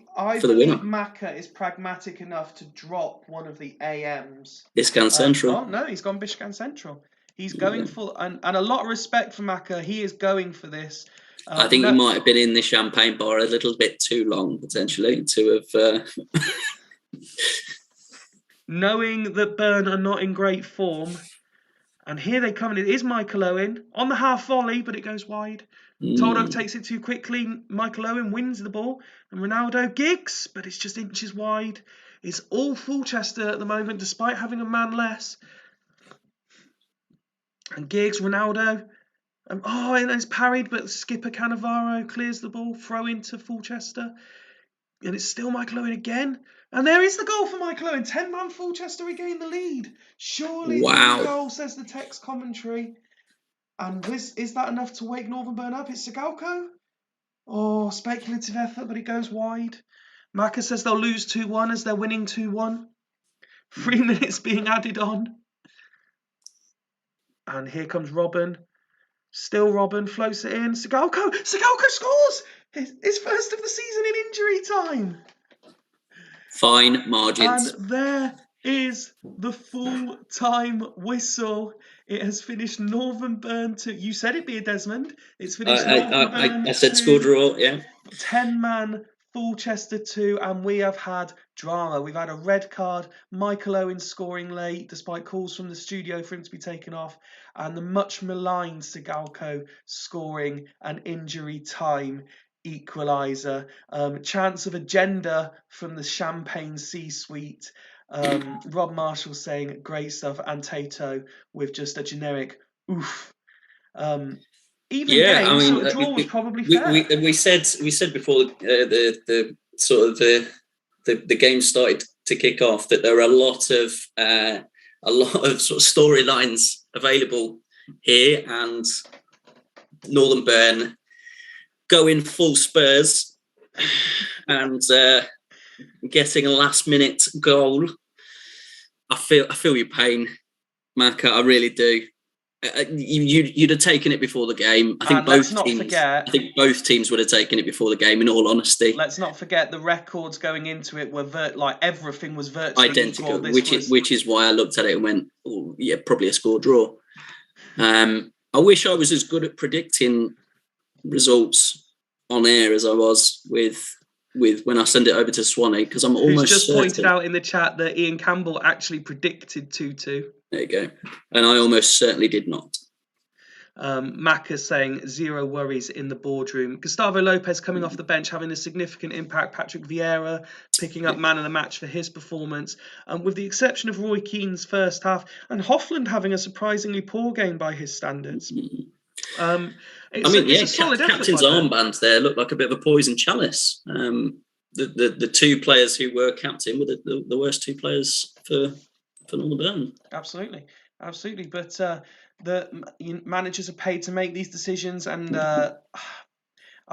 winner.
Macca is pragmatic enough to drop one of the AMs.
Biscan Central.
Oh no, he's gone Biscan Central. He's going for, and a lot of respect for Macca. He is going for this.
I think he might have been in the champagne bar a little bit too long, potentially, to have...
Knowing that Burn are not in great form. And here they come. It is Michael Owen on the half volley, but it goes wide. Toldo takes it too quickly. Michael Owen wins the ball. And Ronaldo gigs, but it's just inches wide. It's all Fulchester at the moment, despite having a man less. And Giggs, Ronaldo. And it's parried, but skipper Cannavaro clears the ball. Throw into Fulchester. And it's still Michael Owen again. And there is the goal for Michael Owen. 10-man Fulchester regain the lead. Surely the goal, says the text commentary. And is that enough to wake Northern Burn up? It's Sigalko. Oh, speculative effort, but it goes wide. Macca says they'll lose 2-1 as they're winning 2-1. 3 minutes being added on. And here comes Robin. Still Robin floats it in. Sigalko scores! His first of the season in injury time.
Fine margins.
And there is the full-time whistle. It has finished Northern Burn 2. You said it'd be a Desmond. It's finished Northern Burn 2.
I said score draw, yeah.
10-man Fulchester 2, and we have had drama. We've had a red card, Michael Owen scoring late despite calls from the studio for him to be taken off, and the much maligned Sigalko scoring an injury time equaliser. Chance of agenda from the Champagne C-suite. Rob Marshall saying great stuff, and Tato with just a generic oof. Even game, so a draw was probably fair.
We said before the sort of the game started to kick off that there are a lot of sort of storylines available here, and Northern Burn going full Spurs and getting a last minute goal. I feel your pain, Macca. I really do. You'd have taken it before the game. I think both teams would have taken it before the game. In all honesty,
let's not forget the records going into it were everything was virtually
identical, which is why I looked at it and went, "Oh, yeah, probably a score draw." I wish I was as good at predicting results on air as I was with when I send it over to Swanee, because I'm almost
just certain. Pointed out in the chat that Ian Campbell actually predicted 2-2.
There you go. And I almost certainly did not.
Macca saying 0 worries in the boardroom. Gustavo Lopez coming off the bench, having a significant impact. Patrick Vieira picking up man of the match for his performance. With the exception of Roy Keane's first half, and Hoffland having a surprisingly poor game by his standards.
It's a solid captain's armband there looked like a bit of a poison chalice. The two players who were captain were the worst two players for Northern Burn.
Absolutely. But the managers are paid to make these decisions, and I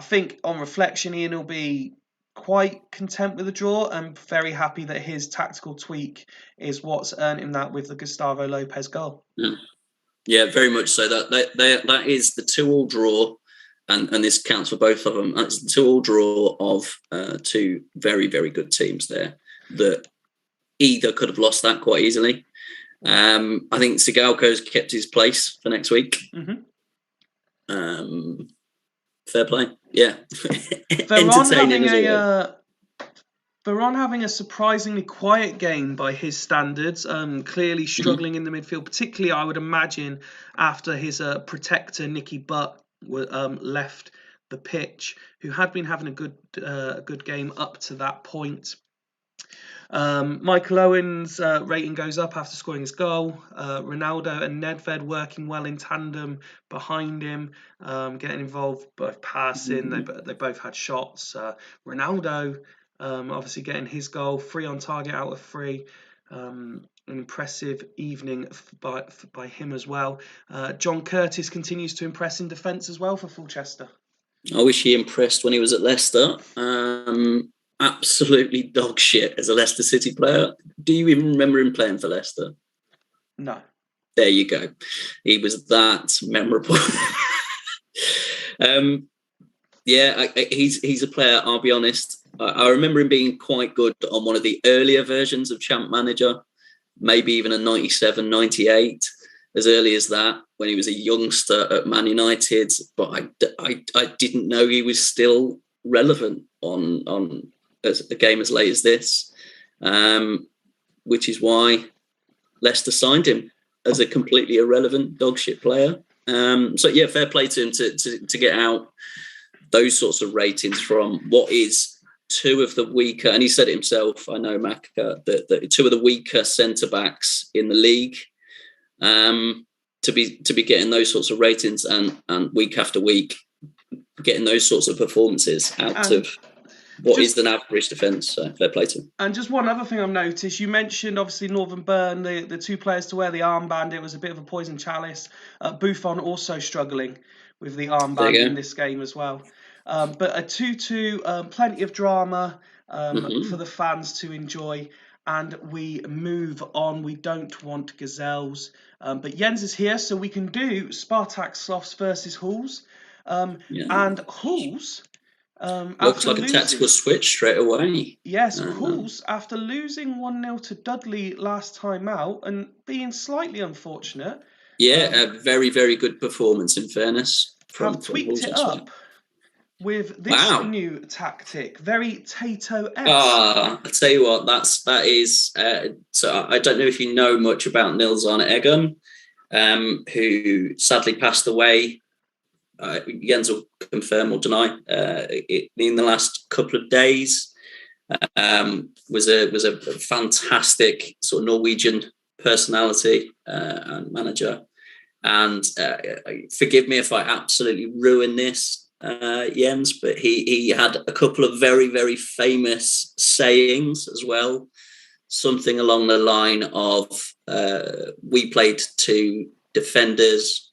think on reflection, Ian will be quite content with the draw and very happy that his tactical tweak is what's earned him that with the Gustavo Lopez goal.
Yeah, very much so. That is the 2-2 draw, and this counts for both of them. That's the 2-2 draw of two very, very good teams there that either could have lost that quite easily. I think Sigalko's kept his place for next week.
Mm-hmm.
Fair play. Yeah. Entertaining as always.
Veron having a surprisingly quiet game by his standards, clearly struggling in the midfield, particularly I would imagine after his protector Nicky Butt left the pitch, who had been having a good game up to that point. Michael Owen's rating goes up after scoring his goal. Ronaldo and Nedved working well in tandem behind him, getting involved, both passing. They both had shots. Ronaldo obviously getting his goal, 3 on target out of 3. An impressive evening by him as well. John Curtis continues to impress in defence as well for Fulchester.
I wish he impressed when he was at Leicester. Absolutely dog shit as a Leicester City player. Do you even remember him playing for Leicester?
No.
There you go. He was that memorable. He's a player, I'll be honest. I remember him being quite good on one of the earlier versions of Champ Manager, maybe even a 97, 98, as early as that, when he was a youngster at Man United. But I didn't know he was still relevant on a game as late as this, which is why Leicester signed him as a completely irrelevant dogshit player. Fair play to him to get out those sorts of ratings from what is two of the weaker, and he said it himself, I know, Mac, that two of the weaker centre-backs in the league, to be getting those sorts of ratings and week after week getting those sorts of performances out of what is an average defence. So fair play to him.
And just one other thing I've noticed, you mentioned obviously Northern Burn, the two players to wear the armband, it was a bit of a poison chalice. Buffon also struggling with the armband in this game as well. But a 2-2, plenty of drama for the fans to enjoy. And we move on. We don't want gazelles. But Jens is here, so we can do Spartak Sloths versus Hulls. And Hulls...
looks like a tactical switch straight away.
Yes, Hulls, after losing 1-0 to Dudley last time out and being slightly unfortunate...
a very, very good performance, in fairness.
Have tweaked it up with this
Wow.
new tactic. Very Tato-esque.
I tell you what, that is. So I don't know if you know much about Nils Arne Eggen, who sadly passed away. Jens will confirm or deny in the last couple of days. Was a fantastic sort of Norwegian personality and manager. And forgive me if I absolutely ruin this, Jens, but he had a couple of very, very famous sayings as well. Something along the line of, we played to defenders,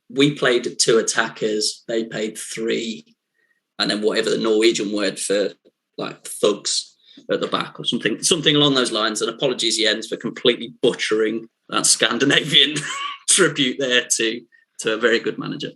we played two attackers, they played three, and then whatever the Norwegian word for like thugs at the back or something along those lines. And apologies, Jens, for completely butchering that Scandinavian tribute there to a very good manager.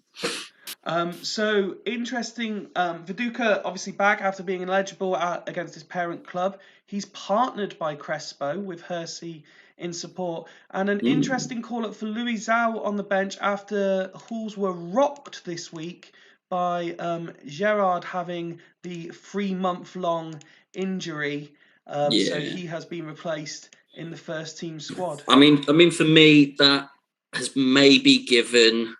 So interesting. Viduka obviously back after being ineligible against his parent club. He's partnered by Crespo with Hersey in support. And an interesting call-up for Louis Zhao on the bench after Halls were rocked this week by Gerard having the 3-month-long injury. So he has been replaced in the first team squad.
I mean, for me, that has maybe given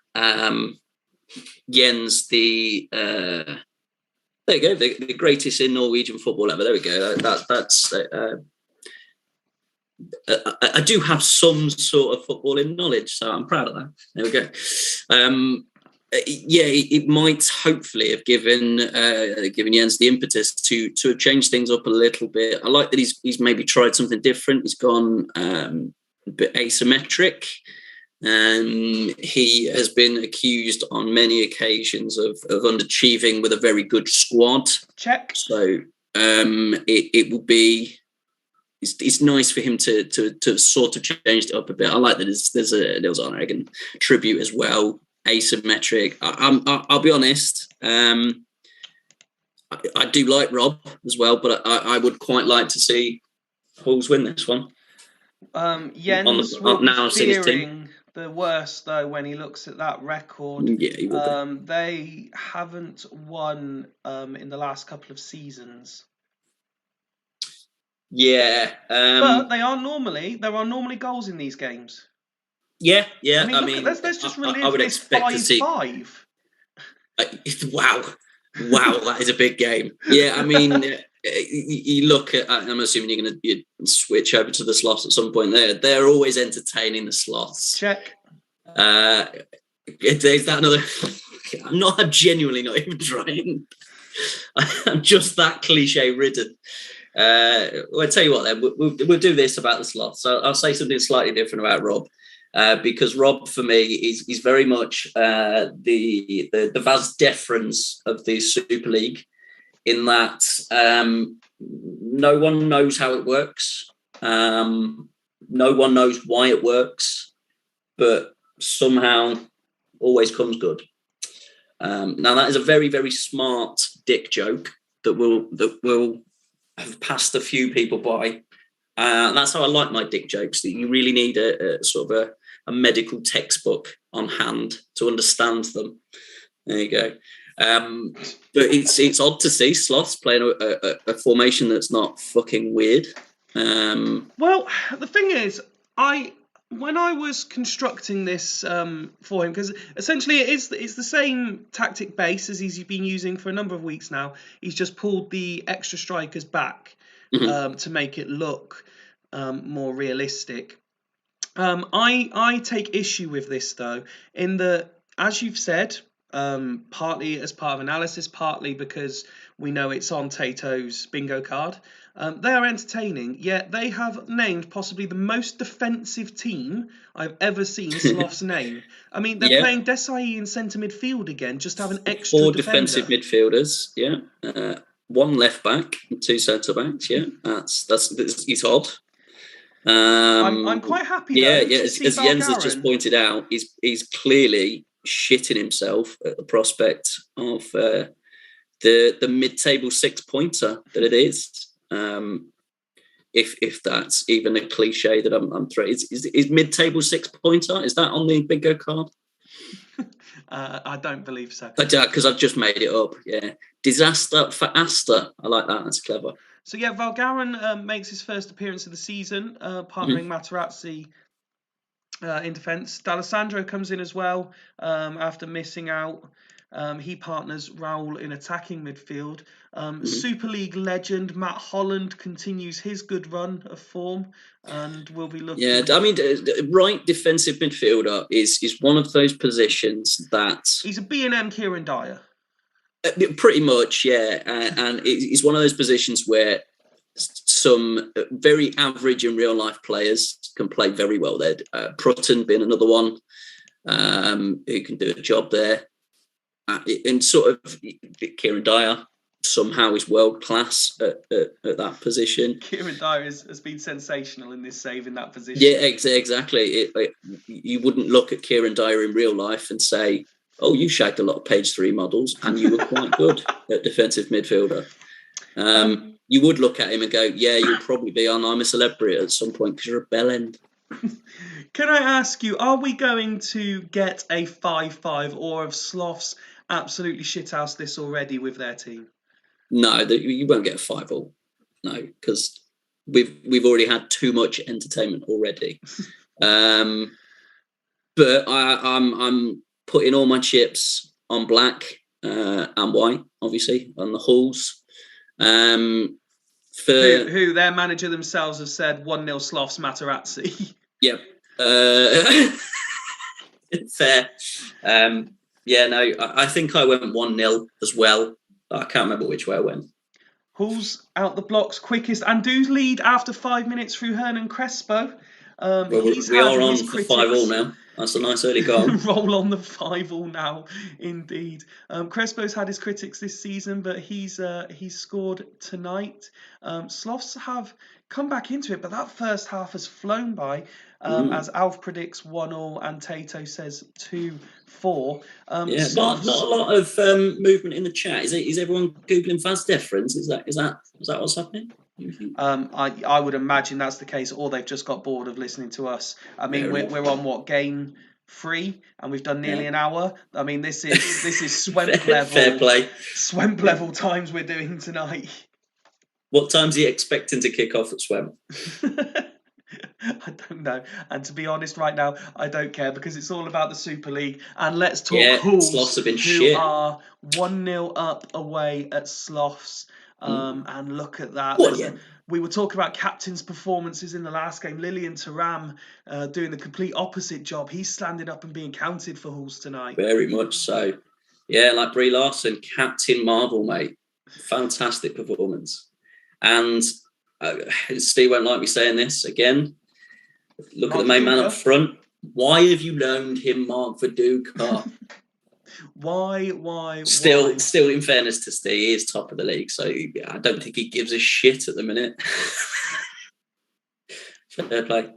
Jens the there you go, the greatest in Norwegian football ever. There we go. That's I do have some sort of footballing knowledge, so I'm proud of that. There we go. It might hopefully have given Jens the impetus to have changed things up a little bit. I like that he's maybe tried something different. He's gone a bit asymmetric. He has been accused on many occasions of underachieving with a very good squad.
Check.
So it will be. It's nice for him to sort of change it up a bit. I like that there's a Nils Arne Eggen tribute as well. Asymmetric. I'll be honest. I do like Rob as well, but I would quite like to see Halls win this one.
Jens will be fearing the worst though when he looks at that record.
Yeah, he will be.
They haven't won in the last couple of seasons.
Yeah,
but there are normally goals in these games.
Yeah.
I mean let's just relive I would this expect 5-5. To see.
Wow, that is a big game. Yeah, I mean, you look at. I'm assuming you're going to switch over to the slots at some point. They're always entertaining, the slots.
Check.
Is that another? I'm genuinely not even trying. I'm just that cliche ridden. I'll tell you what. Then we'll do this about the slots. So I'll say something slightly different about Rob. Because Rob, for me, is very much the vas deferens of the Super League, in that no one knows how it works, no one knows why it works, but somehow always comes good. Now that is a very, very smart dick joke that will have passed a few people by. That's how I like my dick jokes. That you really need a sort of a medical textbook on hand to understand them. There you go. But it's odd to see Sloths playing a formation that's not fucking weird.
Well, the thing is, when I was constructing this for him, because essentially it's the same tactic base as he's been using for a number of weeks now. He's just pulled the extra strikers back to make it look more realistic. I take issue with this though, in that, as you've said, partly as part of analysis, partly because we know it's on Tato's bingo card. They are entertaining, yet they have named possibly the most defensive team I've ever seen Sloth's name. I mean, they're playing Desai in centre midfield again, just to have an extra
4
defender.
Defensive midfielders, yeah. 1 left back, 2 centre backs, yeah. That's it's odd.
I'm quite happy.
Yeah. As Jens has just pointed out, he's clearly shitting himself at the prospect of the mid-table 6-pointer that it is. If that's even a cliche that I'm throwing, is mid-table 6-pointer? Is that on the bingo card?
I don't believe so.
Because I've just made it up. Yeah, disaster for Asta. I like that. That's clever.
So yeah, Valgarin makes his first appearance of the season, partnering Materazzi in defence. D'Alessandro comes in as well after missing out. He partners Raul in attacking midfield. Super League legend Matt Holland continues his good run of form, and we'll be looking.
Yeah, I mean, right defensive midfielder is one of those positions that
he's a B&M Kieran Dyer.
Pretty much, yeah, and it's one of those positions where some very average in real life players can play very well there. Prutton being another one who can do a job there. And sort of Kieran Dyer somehow is world class at that position.
Kieran Dyer has been sensational in this save in that position.
Yeah, exactly. You wouldn't look at Kieran Dyer in real life and say, oh, you shagged a lot of page 3 models and you were quite good at defensive midfielder. You would look at him and go, yeah, you'll probably be on I'm a Celebrity at some point because you're a bellend.
Can I ask you, are we going to get a 5-5 or have Sloths absolutely shithoused this already with their team?
No, you won't get a 5-5. No, because we've already had too much entertainment already. But I'm putting all my chips on black and white, obviously, on the Hulls.
Who their manager themselves have said 1-0 Sloths Materazzi.
Yep. Fair. I think I went 1-0 as well. I can't remember which way I went.
Hulls out the blocks quickest and do lead after 5 minutes through Hernan Crespo.
We are on for 5-5 now. That's a nice early goal.
Roll on the 5-5 now, indeed. Crespo's had his critics this season, but he's scored tonight. Sloths have come back into it, but that first half has flown by. As Alf predicts 1-1 and Tato says 2-4.
Not a lot of movement in the chat. Is everyone googling Vaz deference? Is that what's happening?
I would imagine that's the case, or they've just got bored of listening to us. I mean, we're on game 3, and we've done nearly an hour. I mean, this is Swemp level.
Fair play.
Swemp level times we're doing tonight.
What time's he expecting to kick off at Swemp?
I don't know, and to be honest, right now I don't care because it's all about the Super League. And let's talk Hulls,
Sloths have been
who are 1-0 up away at Sloths. And look at that. We were talking about captains' performances in the last game. Lilian Thuram doing the complete opposite job. He's standing up and being counted for Hulls tonight.
Very much so. Yeah, like Brie Larson, Captain Marvel, mate. Fantastic performance. And Steve won't like me saying this again. Look at the main man up front. Why have you loaned him Mark Viduka?
Why?
Still, in fairness to Steve, he is top of the league, so I don't think he gives a shit at the minute. Fair play.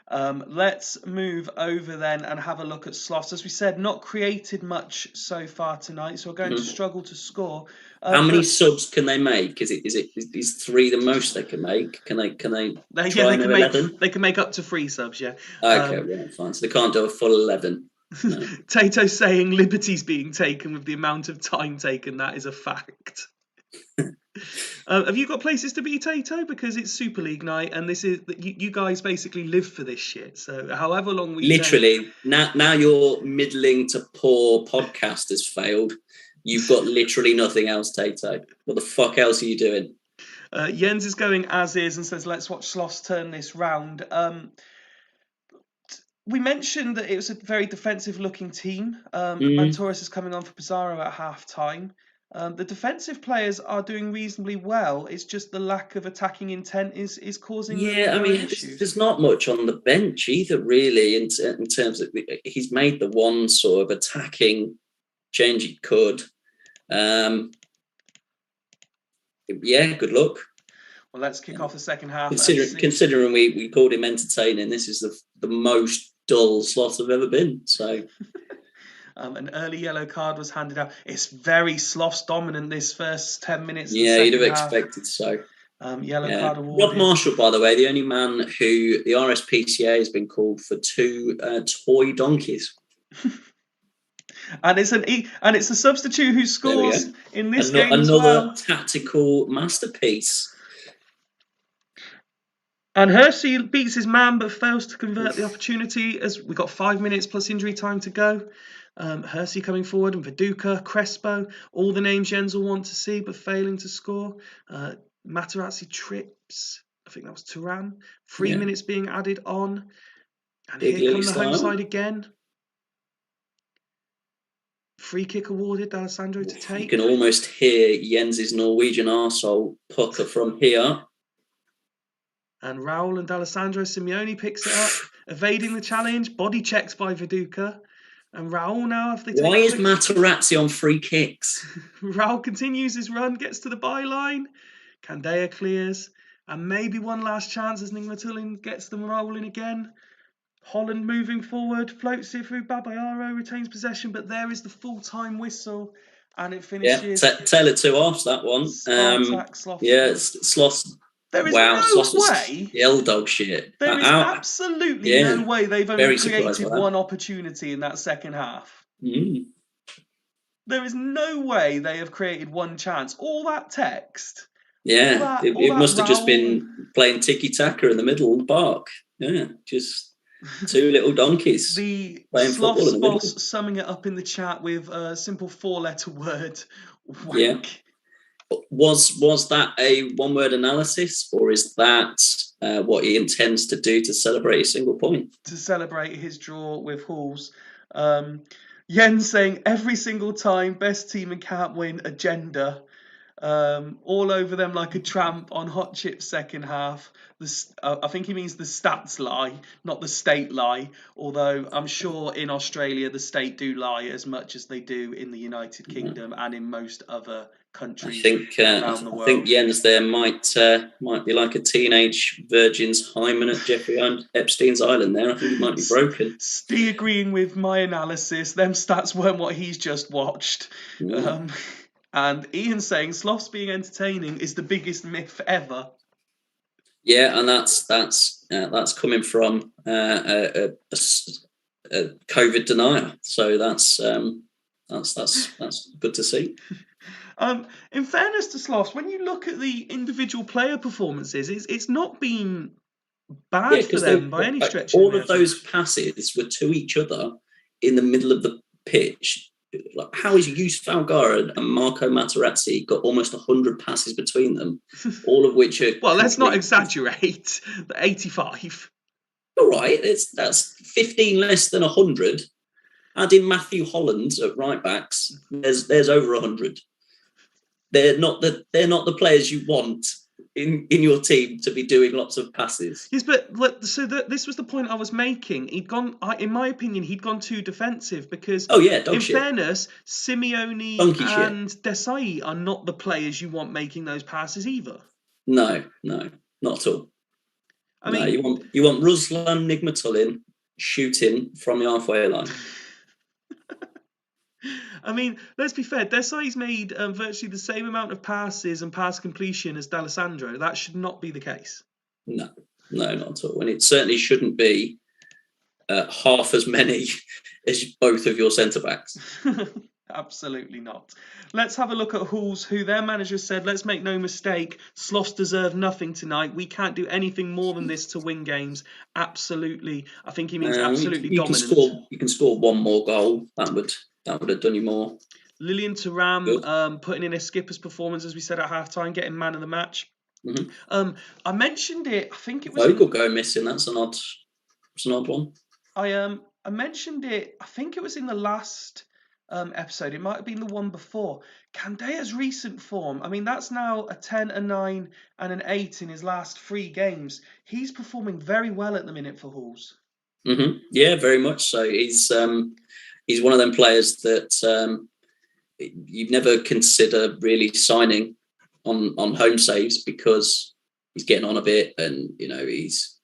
Let's move over then and have a look at Sloths. As we said, not created much so far tonight, so we're going to struggle to score.
How many subs can they make? Is 3 the most they can make? Can they try and 11?
They can make up to 3 subs, yeah.
Okay, right, fine. So they can't do a full 11. No.
Tato saying liberties being taken with the amount of time taken. That is a fact. Have you got places to be, Tato? Because it's Super League night, and this is you guys basically live for this shit. So however long we
literally now your middling to poor podcast has failed. You've got literally nothing else, Tato. What the fuck else are you doing?
Jens is going as is and says, "Let's watch Sloths turn this round." We mentioned that it was a very defensive-looking team. Mantoris is coming on for Pizarro at half-time. The defensive players are doing reasonably well. It's just the lack of attacking intent is causing issues.
There's not much on the bench either, really, in terms of he's made the one sort of attacking change he could. Good luck.
Well, let's kick off the second half.
Considering we called him entertaining, this is the most dull slot I've ever been. So,
an early yellow card was handed out. It's very Sloths dominant this first 10 minutes.
Yeah, you'd have expected so.
Yellow card awarded.
Rob Marshall, by the way, the only man who the RSPCA has been called for 2 toy donkeys.
And it's a substitute who scores in this game as
another
well.
tactical masterpiece.
And Hershey beats his man but fails to convert the opportunity as we've got 5 minutes plus injury time to go. Hershey coming forward and Viduka, Crespo, all the names Jens will want to see but failing to score. Materazzi trips. I think that was Turan. 3 minutes being added on. And
Big
here come the
style.
home side again. Free kick awarded, D'Alessandro to take.
You can almost hear Jens's Norwegian arsehole pucker from here.
And Raul and D'Alessandro, Simeone picks it up, evading the challenge, body checked by Viduka. And Raul now, if they take...
Why is Materazzi on free kicks?
Raul continues his run, gets to the byline. Candea clears. And maybe one last chance as Nigmatulin gets them rolling again. Holland moving forward, floats it through. Babayaro retains possession, but there is the full-time whistle. And it finishes...
Yeah, tale of two halves, that one.
Spartak, Sloth.
Yeah, Sloth.
There is no way.
The dog shit.
There is absolutely no way they've only created one opportunity in that second half. There is no way they have created one chance. All that text.
Yeah, it must have just been playing tiki-taka in the middle of the park. Yeah, just two little donkeys playing football in the middle.
Summing it up in the chat with a simple 4-letter word. Wank.
Yeah. Was that a one-word analysis, or is that what he intends to do to celebrate a single point?
To celebrate his draw with Halls. Jens saying every single time, best team and can't win, agenda. All over them like a tramp on Hot Chip's second half. I think he means the stats lie, not the state lie. Although I'm sure in Australia the state do lie as much as they do in the United Kingdom and in most other countries around the world.
I think Jens there might be like a teenage virgin's hymen at Jeffrey Epstein's island there. I think it might be broken.
Steve agreeing with my analysis. Them stats weren't what he's just watched. Yeah. And Ian saying Sloths being entertaining is the biggest myth ever.
Yeah, and that's coming from a COVID denier. So that's good to see.
In fairness to Sloths, when you look at the individual player performances, it's not been bad for them by any stretch.
All of those passes were to each other in the middle of the pitch. Like, how is Yus Falgara and Marco Materazzi got almost 100 passes between them, all of which are...
Well, let's not exaggerate. 85.
All right, that's 15 less than 100. Add in Matthew Holland at right backs. There's over 100. They're not the players you want in your team to be doing lots of passes.
Yes, but this was the point I was making. In my opinion, he'd gone too defensive because, fairness, Simeone and Desai are not the players you want making those passes either.
No, not at all. I mean, you want Ruslan Nigmatulin shooting from the halfway line.
I mean, let's be fair. Desai's made virtually the same amount of passes and pass completion as D'Alessandro. That should not be the case.
No, not at all. And it certainly shouldn't be half as many as both of your centre-backs.
Absolutely not. Let's have a look at Halls, who their manager said, let's make no mistake, Sloths deserve nothing tonight. We can't do anything more than this to win games. Absolutely. I think he means absolutely dominant.
You can score one more goal. That would have done you more.
Lilian Thuram putting in a skipper's performance, as we said at halftime, getting man of the match.
Mm-hmm.
I mentioned it. I think it was
Vogel go missing. That's an odd one.
I mentioned it. I think it was in the last episode. It might have been the one before. Candea's recent form. I mean, that's now a 10, a 9, and an 8 in his last 3 games. He's performing very well at the minute for Halls.
Mm-hmm. Yeah, very much so. He's one of them players that you'd never consider really signing on home saves because he's getting on a bit, and he's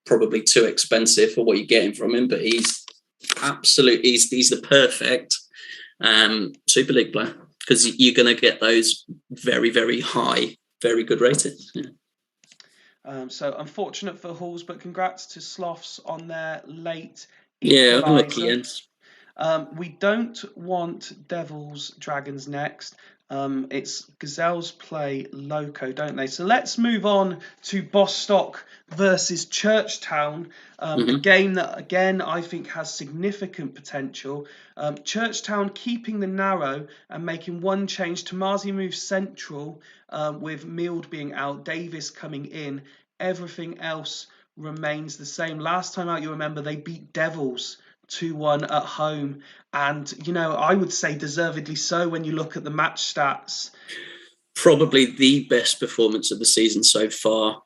probably too expensive for what you're getting from him. But he's the perfect Super League player because you're going to get those very, very high, very good ratings. Yeah.
So unfortunate for Halls, but congrats to Sloths on their late
equaliser. Yeah, unlucky, yes.
We don't want Devils Dragons next. It's Gazelles play Loco, don't they? So let's move on to Bostock versus Churchtown, a game that, again, I think has significant potential. Churchtown keeping the narrow and making one change. Tomasi moves central with Mild being out, Davis coming in. Everything else remains the same. Last time out, you remember, they beat Devils 2-1 at home, and I would say deservedly so when you look at the match stats.
Probably the best performance of the season so far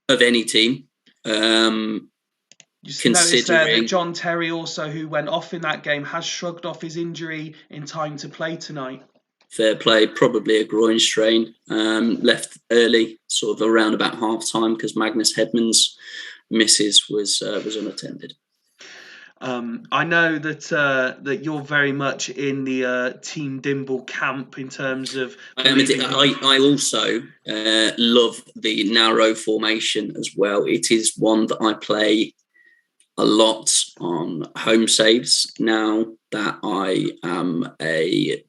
of any team.
Just notice there that John Terry also, who went off in that game, has shrugged off his injury in time to play tonight.
Fair play, probably a groin strain. Left early, sort of around about half time, because Magnus Hedman's missus was unattended.
I know that you're very much in the Team Dimble camp in terms of.
I also love the narrow formation as well. It is one that I play a lot on home saves now that I am a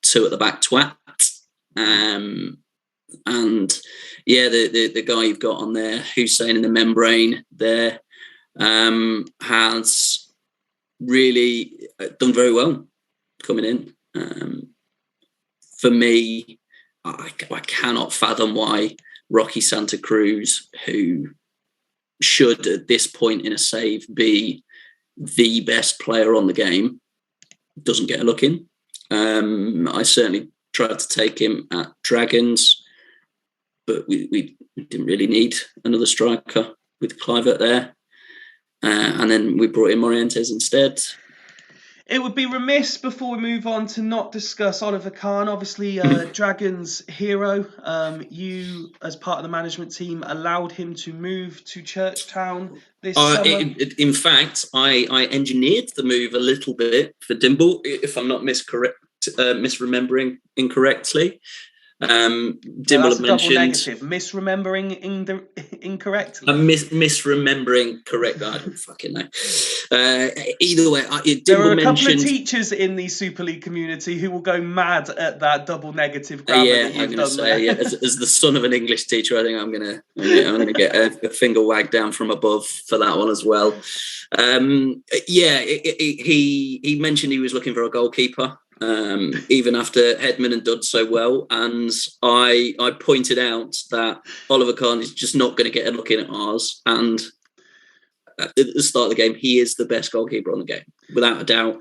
2 at the back twat. And yeah, the guy you've got on there, Hussein in the membrane there, has really done very well coming in. For me, I cannot fathom why Rocky Santa Cruz, who should at this point in a save be the best player on the game, doesn't get a look in. I certainly tried to take him at Dragons, but we didn't really need another striker with Clivert there. And then we brought in Morientes instead.
It would be remiss before we move on to not discuss Oliver Kahn, obviously Dragons hero. You, as part of the management team, allowed him to move to Churchtown this summer.
In fact, I engineered the move a little bit for Dimble, if I'm not misremembering incorrectly. Dimble
that's a double negative. Misremembering incorrectly.
Misremembering correct. I don't fucking know. Either way,
there are a couple of teachers in the Super League community who will go mad at that double negative grammar that you've done there.
Yeah, as the son of an English teacher, I think I'm gonna get a finger wagged down from above for that one as well. He mentioned he was looking for a goalkeeper. Even after Hedman had done so well, and I pointed out that Oliver Kahn is just not going to get a look in at ours, and at the start of the game he is the best goalkeeper on the game, without a doubt,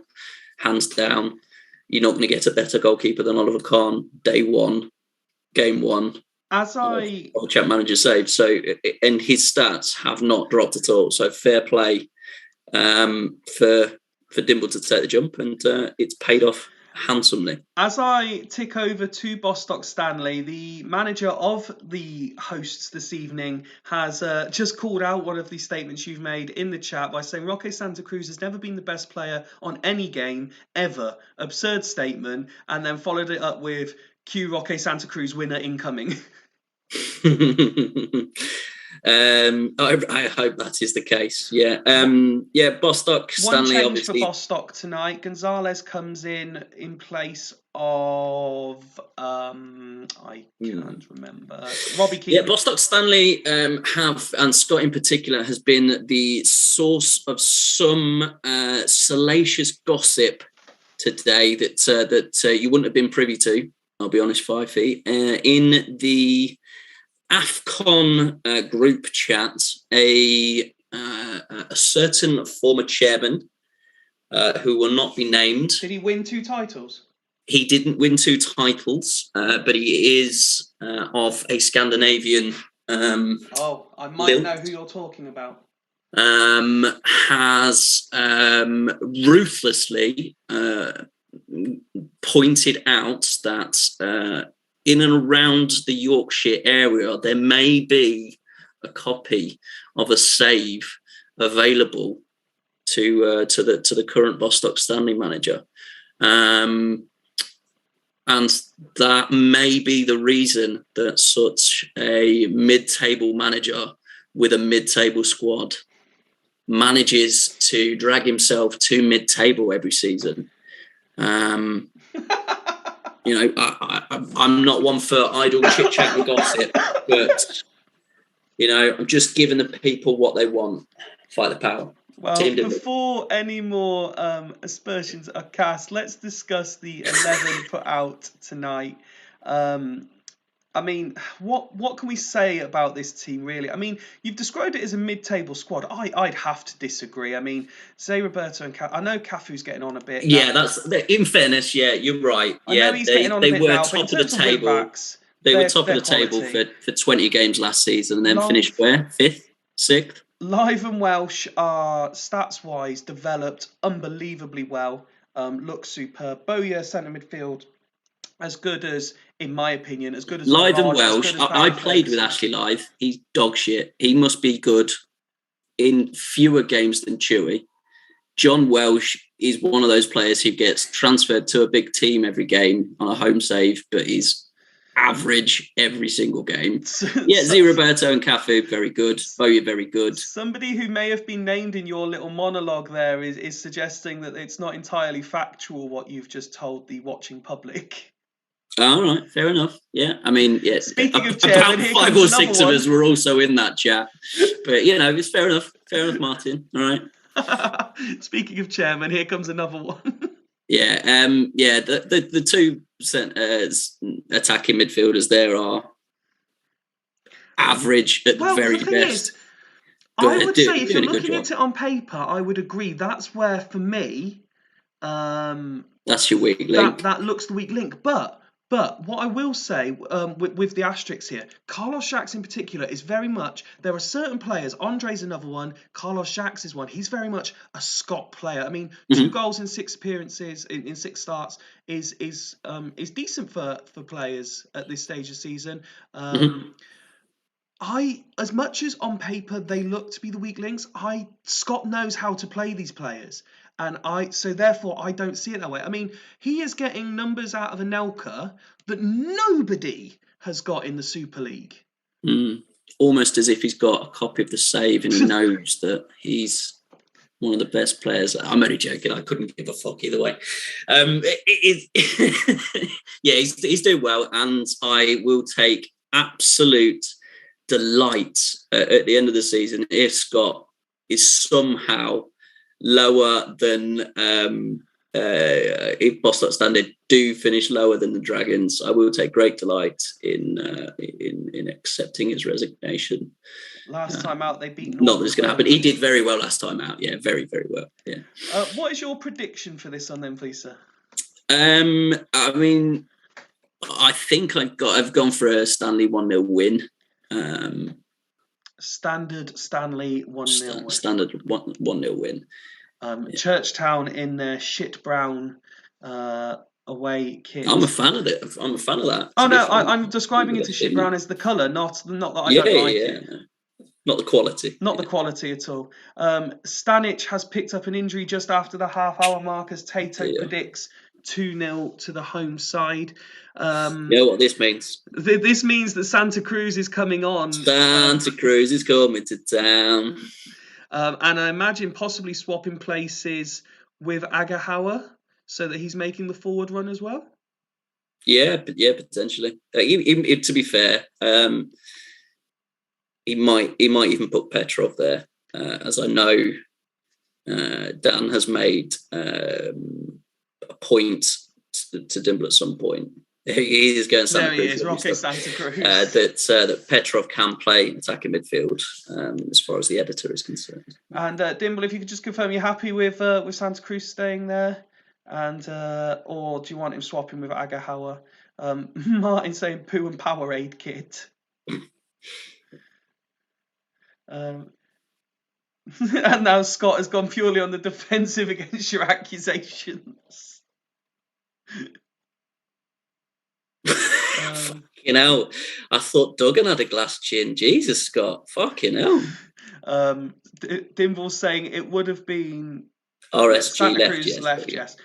hands down. You're not going to get a better goalkeeper than Oliver Kahn day one, game one,
as
of a champ manager save. So, and his stats have not dropped at all, so fair play for Dimble to take the jump, and it's paid off handsomely.
As I tick over to Bostock Stanley, the manager of the hosts this evening has just called out one of the statements you've made in the chat by saying Roque Santa Cruz has never been the best player on any game ever. Absurd statement, and then followed it up with Q Roque Santa Cruz winner incoming.
I hope that is the case. Yeah. Bostock Stanley.
One change
obviously
for Bostock tonight. Gonzalez comes in place of I can't remember. Robbie Keane.
Yeah, Bostock Stanley have, and Scott in particular, has been the source of some salacious gossip today that you wouldn't have been privy to. I'll be honest, 5 feet in the AFCON group chat, a certain former chairman who will not be named.
Did he win 2 titles?
He didn't win 2 titles, but he is of a Scandinavian.
I might know who you're talking about.
Has ruthlessly pointed out that in and around the Yorkshire area, there may be a copy of a save available to the current Bostock Stanley manager, and that may be the reason that such a mid-table manager with a mid-table squad manages to drag himself to mid-table every season. I'm not one for idle chit-chat and gossip, but, I'm just giving the people what they want. Fight the power.
Well, before any more aspersions are cast, let's discuss the 11 put out tonight. I mean, what can we say about this team, really? I mean, you've described it as a mid-table squad. I'd have to disagree. I mean, Zé Roberto and I know Cafu's getting on a bit.
Yeah, in fairness, yeah, you're right.
I know he's getting on a bit now, but in terms of wing-backs,
they were top of the table for 20 games last season and then finished where? 5th? 6th?
Live and Welsh are, stats-wise, developed unbelievably well. Look superb. Bowyer, centre midfield, as good as, in my opinion, as good as
Live and Welsh. I played with Ashley Live. He's dog shit. He must be good in fewer games than Chewy. John Welsh is one of those players who gets transferred to a big team every game on a home save, but he's average every single game. Yeah, Zé Roberto and Cafu, very good. Bowyer, very good.
Somebody who may have been named in your little monologue there is suggesting that it's not entirely factual what you've just told the watching public.
All right, fair enough. Yeah, I mean, yeah.
Speaking of chairman,
about 5 or 6 of us were also in that chat, but it's fair enough. Fair enough, Martin. All right.
Speaking of chairman, here comes another one.
Yeah, the two attacking midfielders there are average at the very best.
I would say if you're looking at it on paper, I would agree. That's where, for me,
that's your weak link.
That looks the weak link. But what I will say with the asterisks here, Carlos Jacques in particular is very much, there are certain players, Andre's another one, Carlos Jacques is one, he's very much a Scott player. I mean, 2 goals in 6 appearances, in 6 starts, is decent for players at this stage of season. As much as on paper they look to be the weak links, Scott knows how to play these players. And so therefore I don't see it that way. I mean, he is getting numbers out of Anelka that nobody has got in the Super League.
Almost as if he's got a copy of the save and he knows that he's one of the best players. I'm only joking. I couldn't give a fuck either way. Yeah, he's doing well, and I will take absolute delight at the end of the season if Scott is somehow lower than if Bostock Standard do finish lower than the Dragons. I will take great delight in accepting his resignation.
Last time out, they beat.
Not that it's going to happen. He did very well last time out. Yeah, very, very well. Yeah.
What is your prediction for this one then, please, sir?
I mean, I think I've gone for a Stanley 1-0 win.
Standard Stanley 1-0 win.
Standard 1-0 win.
Churchtown in their shit brown away kit.
I'm a fan of it. I'm a fan of that.
Oh no, I'm describing it as shit brown as the colour, not that I don't like it.
Not the quality.
Not the quality at all. Stanic has picked up an injury just after the half-hour mark as Tato predicts 2-0 to the home side.
You know what this means?
This means that Santa Cruz is coming on.
Santa Cruz is coming to town.
And I imagine possibly swapping places with Agahauer so that he's making the forward run as well.
Yeah, potentially. To be fair, he might even put Petrov there, as I know Dan has made a point to Dimble at some point. He is going Santa Cruz.
There he is, Rocket Santa Cruz.
That Petrov can play attacking midfield, as far as the editor is concerned.
And Dimble, if you could just confirm you're happy with Santa Cruz staying there, and or do you want him swapping with Agahauer? Martin saying poo and Powerade kit. And now Scott has gone purely on the defensive against your accusations.
Fucking hell. I thought Duggan had a glass chin. Jesus, Scott. Fucking hell.
Dimble's saying it would have been
RSG
Santa Cruz left, yes.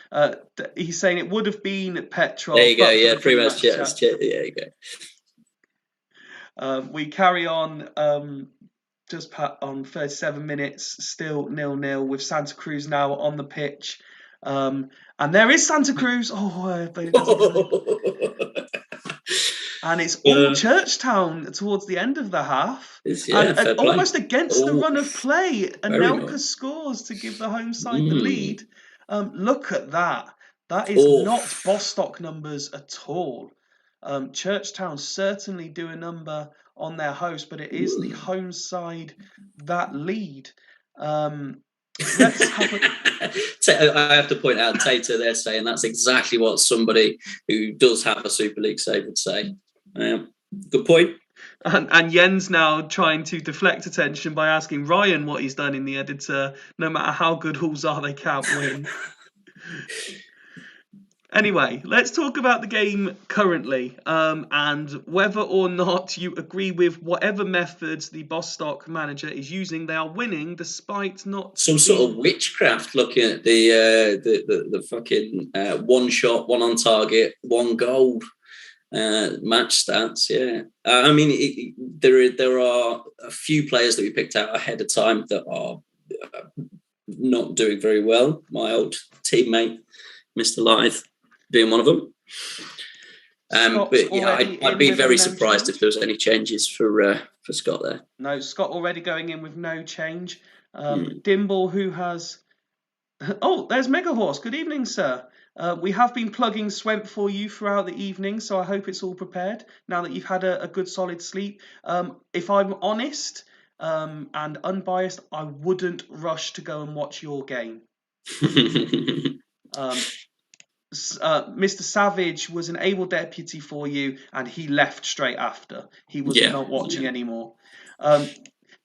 He's saying it would have been Petrov.
There you go, yeah, pretty much, yes. There you go.
We carry on just put on 37 minutes, still 0-0 with Santa Cruz now on the pitch. And there is Santa Cruz. Oh, but it doesn't go. And it's all Churchtown towards the end of the half. And almost against the run of play, Anelka scores to give the home side the lead. Look at that. That is not Bostock numbers at all. Churchtown certainly do a number on their host, but it is the home side that lead. Let's have
I have to point out Tater there saying that's exactly what somebody who does have a Super League save would say. Good point.
And Jens now trying to deflect attention by asking Ryan what he's done in the editor. No matter how good Hulls are, they can't win. Anyway, let's talk about the game currently, and whether or not you agree with whatever methods the Bostock manager is using. They are winning despite not
some sort of witchcraft. Looking at the fucking one shot, one on target, one goal match stats. Yeah, I mean there are a few players that we picked out ahead of time that are not doing very well. My old teammate, Mr. Lythe, being one of them. But yeah, I'd be very surprised if there was any changes for Scott there.
No, Scott already going in with no change. Dimble, who has... Oh, there's Mega Horse. Good evening, sir. We have been plugging Swemp for you throughout the evening, so I hope it's all prepared now that you've had a good solid sleep. If I'm honest and unbiased, I wouldn't rush to go and watch your game. Mr. Savage was an able deputy for you, and he left straight after. He was not watching anymore.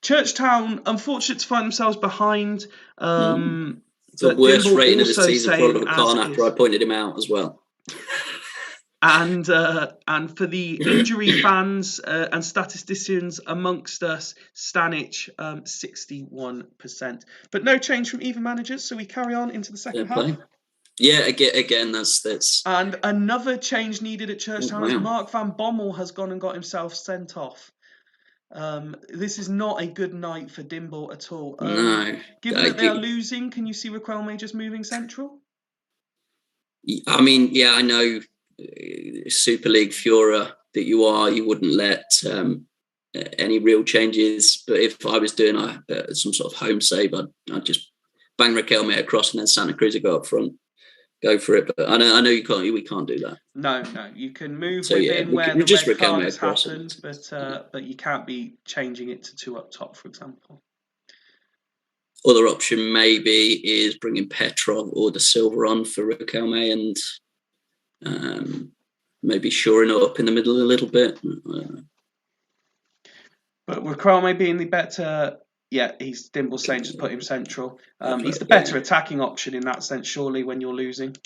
Churchtown, unfortunate to find themselves behind.
It's the worst rating of the season for Oliver Kahn after I pointed him out as well.
And for the injury fans and statisticians amongst us, Stanic 61%. But no change from either managers, so we carry on into the second half.
Yeah, again, that's.
And another change needed at Churchtown as Mark van Bommel has gone and got himself sent off. This is not a good night for Dimble at all.
No.
Given that they are losing, can you see Riquelme just moving central?
I mean, yeah, I know Super League Führer that you are. You wouldn't let any real changes. But if I was doing some sort of home save, I'd just bang Riquelme across and then Santa Cruz would go up front. Go for it, but I know you can't. We can't do that.
No, you can move within where the red card has happened, but you can't be changing it to 2 up top, for example.
Other option maybe is bringing Petrov or De Silva on for Riquelme and maybe shoring it up in the middle a little bit.
But Riquelme being the better. Yeah, he's Dimble saying just put him central. He's the better attacking option in that sense, surely, when you're losing.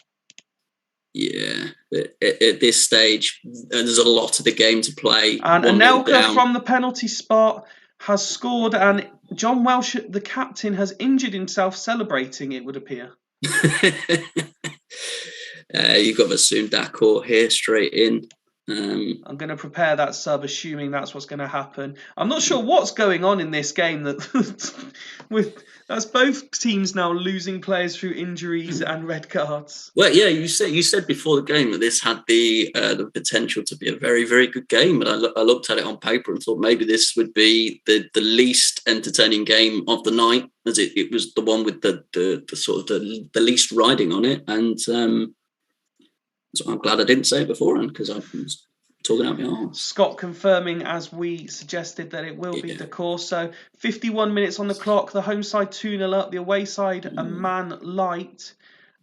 Yeah, at this stage, there's a lot of the game to play.
And Anelka from the penalty spot has scored, and John Welsh, the captain, has injured himself celebrating, it would appear.
You've got Vasoon Dakor here straight in.
I'm going to prepare that sub, assuming that's what's going to happen. I'm not sure what's going on in this game that's both teams now losing players through injuries and red cards.
Well, yeah, you said before the game that this had the potential to be a very, very good game, and I looked at it on paper and thought maybe this would be the least entertaining game of the night, as it was the one with the sort of the least riding on it, and. So I'm glad I didn't say it beforehand because I was talking out my arse.
Scott confirming, as we suggested, that it will be Dakor. So 51 minutes on the clock. The home side 2-0 up. The away side a man light.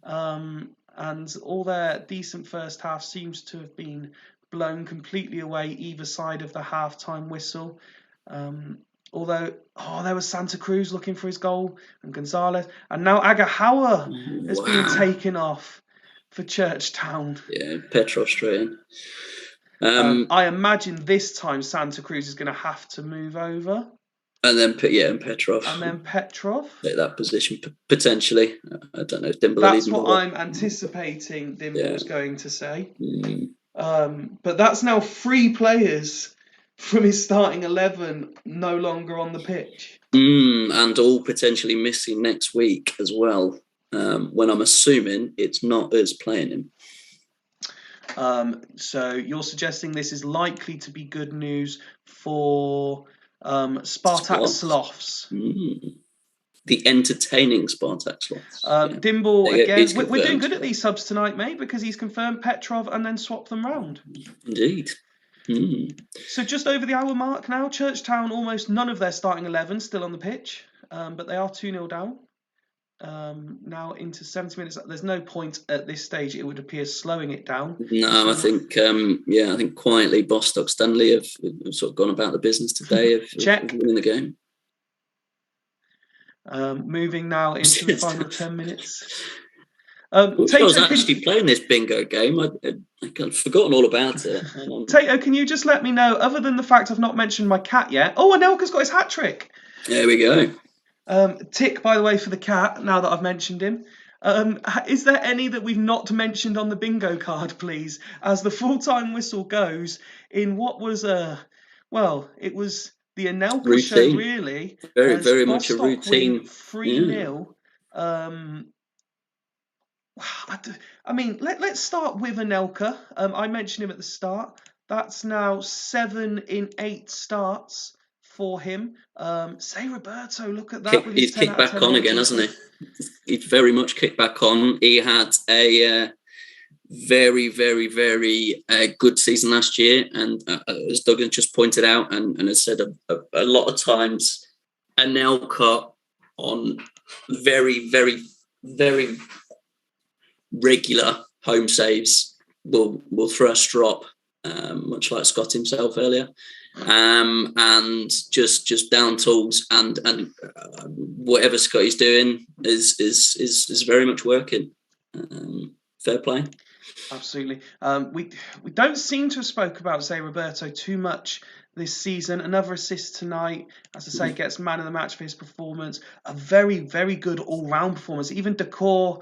And all their decent first half seems to have been blown completely away either side of the half-time whistle. Although, there was Santa Cruz looking for his goal and Gonzalez. And now Agahauer has been taken off for Churchtown.
Yeah, Petrov straight in.
I imagine this time Santa Cruz is going to have to move over.
And then Petrov.
And then Petrov.
Take that position, potentially. I don't know if Dimble...
That's what I'm anticipating Dimble is going to say. But that's now 3 players from his starting 11 no longer on the pitch.
And all potentially missing next week as well, when I'm assuming it's not us playing him.
So you're suggesting this is likely to be good news for Spartak Sloths.
The entertaining Spartak Sloths.
Dimble, again, we're doing good at these subs tonight, mate, because he's confirmed Petrov and then swapped them round.
Indeed.
So just over the hour mark now, Churchtown, almost none of their starting 11 still on the pitch, but they are 2-0 down. Now into 70 minutes. There's no point at this stage, it would appear, slowing it down.
No, I think quietly Bostock Stanley have sort of gone about the business today of winning the game.
Moving now into the final 10 minutes.
I was actually playing this bingo game. I'd forgotten all about it.
Tato, can you just let me know, other than the fact I've not mentioned my cat yet? Oh, Anelka's got his hat trick.
There we go.
Tick, by the way, for the cat, now that I've mentioned him. Is there any that we've not mentioned on the bingo card, please? As the full-time whistle goes, in what was it was the Anelka show, really.
Very much a routine.
3-0. I mean, let's start with Anelka. I mentioned him at the start. That's now 7 in 8 starts for him. Say Roberto, look at that.
He's kicked back on again, hasn't he? He's very much kicked back on. He had a very, very, very good season last year, and as Duggan just pointed out and has said a lot of times, Anelka on very, very, very regular home saves will throw a strop, much like Scott himself earlier. And just down tools and whatever Scotty's doing is very much working. Fair play.
Absolutely. We don't seem to have spoke about Zé Roberto too much this season. Another assist tonight, as I say, gets man of the match for his performance. A very, very good all-round performance. Even Decor,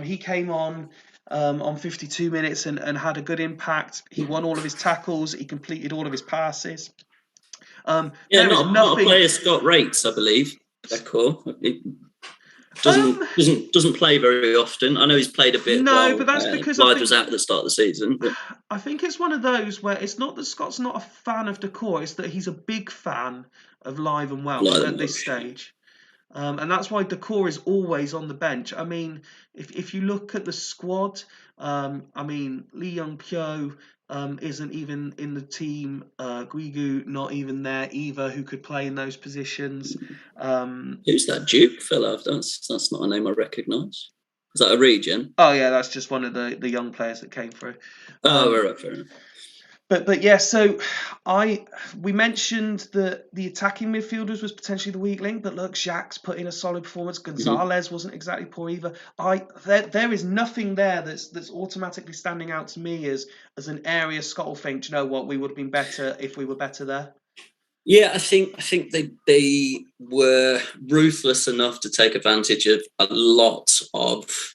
he came on 52 minutes and had a good impact. He won all of his tackles. He completed all of his passes.
Not a player Scott rates, I believe. Decor. Doesn't play very often. I know he's played a bit.
No, but that's because
Blythe was out at the start of the season. But
I think it's one of those where it's not that Scott's not a fan of Decor, it's that he's a big fan of Live and Welsh at this stage. And that's why Decor is always on the bench. I mean, if you look at the squad, Lee Young Pyo isn't even in the team. Guigu not even there either, who could play in those positions.
Who's that Duke fella? That's not a name I recognise. Is that a region?
Oh yeah, that's just one of the young players that came through.
Right, fair enough.
But yeah, so we mentioned that the attacking midfielders was potentially the weak link, but look, Jacques put in a solid performance. Gonzalez wasn't exactly poor either. There is nothing there that's automatically standing out to me as an area Scott will think, do you know what, we would have been better if we were better there.
Yeah, I think they were ruthless enough to take advantage of a lot of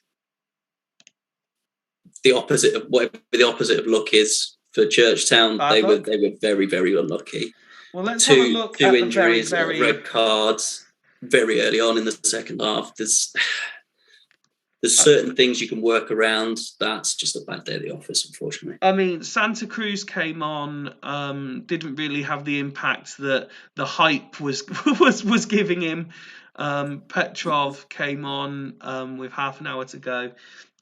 the opposite of whatever the opposite of luck is. For Churchtown, they were very, very unlucky.
Well, let's have a look
two
at
injuries,
the very...
red cards, very early on in the second half. There's certain things you can work around. That's just a bad day at the office, unfortunately.
I mean, Santa Cruz came on, didn't really have the impact that the hype was giving him. Petrov came on with half an hour to go,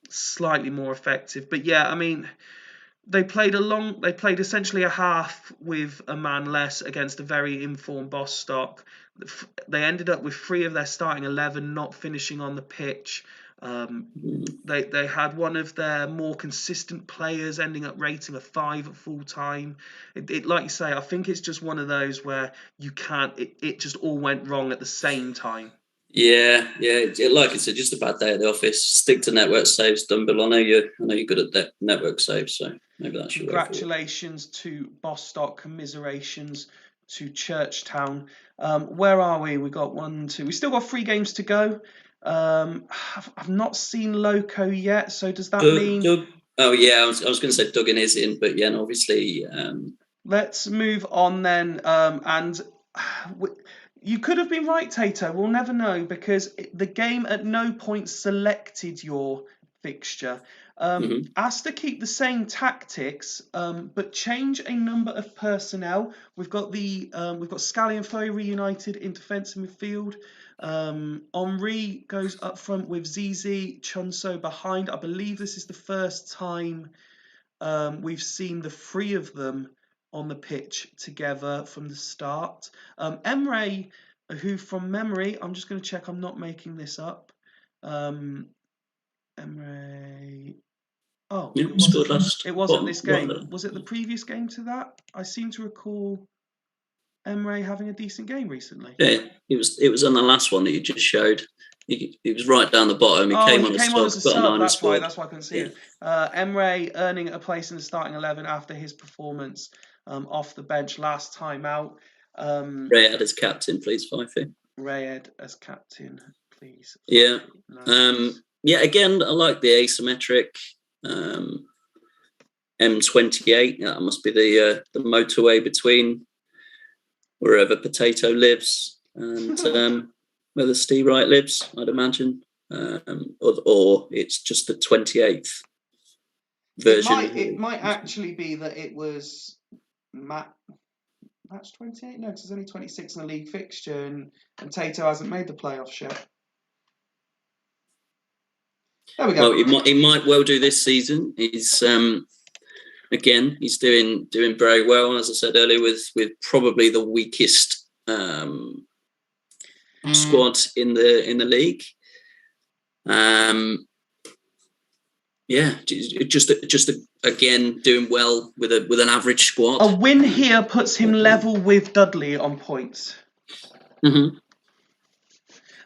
slightly more effective. But yeah, I mean, they played essentially a half with a man less against a very informed Bostock. They ended up with 3 of their starting 11 not finishing on the pitch. They had one of their more consistent players ending up rating a 5 at full time. It like you say, I think it's just one of those where you can't. It just all went wrong at the same time.
Yeah. Like I said, just a bad day at the office. Stick to network saves, Dumble. I know you're good at that network saves, so maybe that's your
Congratulations to Bostock. Commiserations to Churchtown. Where are we? We got 1, 2. We still got 3 games to go. I've not seen Loco yet, so does that mean?
Oh yeah, I was going to say Duggan is in, but yeah, obviously
Let's move on then. You could have been right, Tato. We'll never know because the game at no point selected your fixture. Asked to keep the same tactics, but change a number of personnel. We've got Scally and Foe reunited in defensive midfield. Henri goes up front with Zizi, Chunso behind. I believe this is the first time we've seen the three of them on the pitch together from the start. Emre, who from memory, I'm just going to check I'm not making this up. Emre. Oh,
Yeah,
it wasn't this game. Was it the previous game to that? I seem to recall Emre having a decent game recently.
Yeah, it was on the last one that you just showed. He was right down the bottom. He came on as a sub.
That's why I couldn't see it. Emre earning a place in the starting 11 after his performance off the bench last time out.
Rayed as captain, please, Fifey.
Rayed as captain, please.
Yeah. Yeah, again, I like the asymmetric M28. That must be the motorway between wherever Potato lives and whether Steve Wright lives, I'd imagine. Or it's just the 28th version.
It might actually be that it was match 28? No, because there's only 26 in the league fixture and Tato hasn't made the playoffs yet. There we go.
Well, he might well do this season. He's again, he's doing very well, as I said earlier, with probably the weakest squad in the league. Yeah, just again doing well with an average squad.
A win here puts him level with Dudley on points.
Mm-hmm.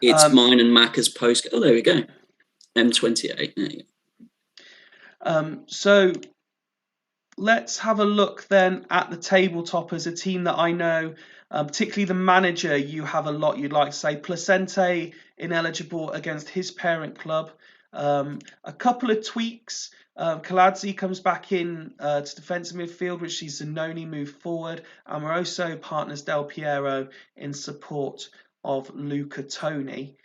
It's mine and Macca's post. Oh, there we go. M28. There you
go. So let's have a look then at the tabletoppers, a team that I know, particularly the manager, you have a lot you'd like to say. Placente ineligible against his parent club. A couple of tweaks. Kaladze comes back in to defensive midfield, which sees Zanoni move forward. Amoroso partners Del Piero in support of Luca Toni.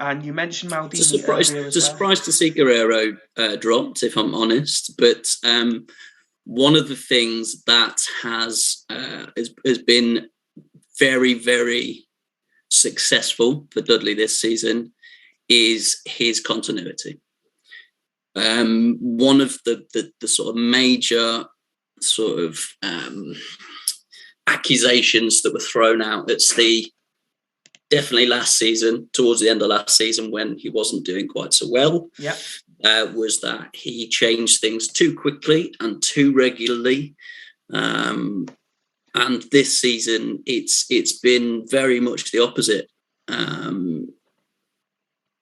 And you mentioned Maldini earlier as well.
Surprised to see Guerrero dropped, if I'm honest. But one of the things that has been very, very successful for Dudley this season is his continuity. One of the sort of major sort of accusations that were thrown out at Steve definitely last season, towards the end of last season when he wasn't doing quite so well, was that he changed things too quickly and too regularly. And this season, it's been very much the opposite.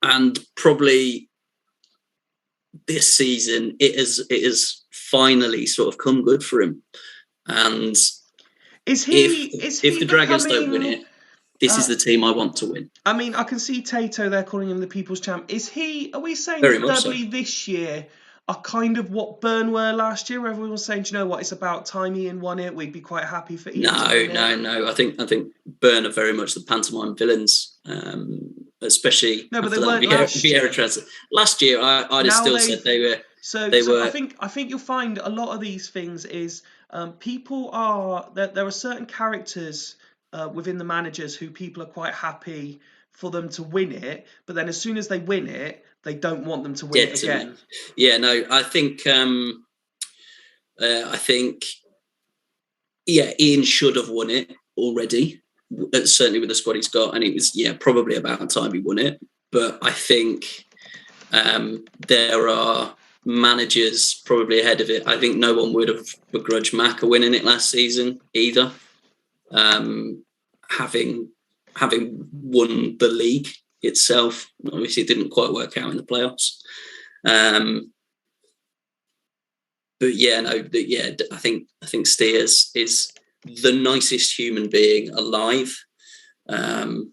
And probably this season, it has finally sort of come good for him. And if the Dragons don't win it, this is the team I want to win.
I mean, I can see Tato there calling him the People's Champ. Are we saying
very
that Dudley this year are kind of what Burn were last year, where everyone was saying, do you know what, it's about time Ian won it, we'd be quite happy for Ian to win it?
No. I think Burn are very much the pantomime villains, especially
no, but
after
they weren't
Vieira transfer. Last year, I'd have still said they were.
So I think you'll find a lot of these things is people are... There are certain characters within the managers who people are quite happy for them to win it, but then as soon as they win it, they don't want them to win it again.
Yeah, no, I think Ian should have won it already, certainly with the squad he's got, and it was probably about time he won it. But I think there are managers probably ahead of it. I think no one would have begrudged Macca winning it last season either. Having won the league itself, obviously it didn't quite work out in the playoffs. I think Steers is the nicest human being alive, and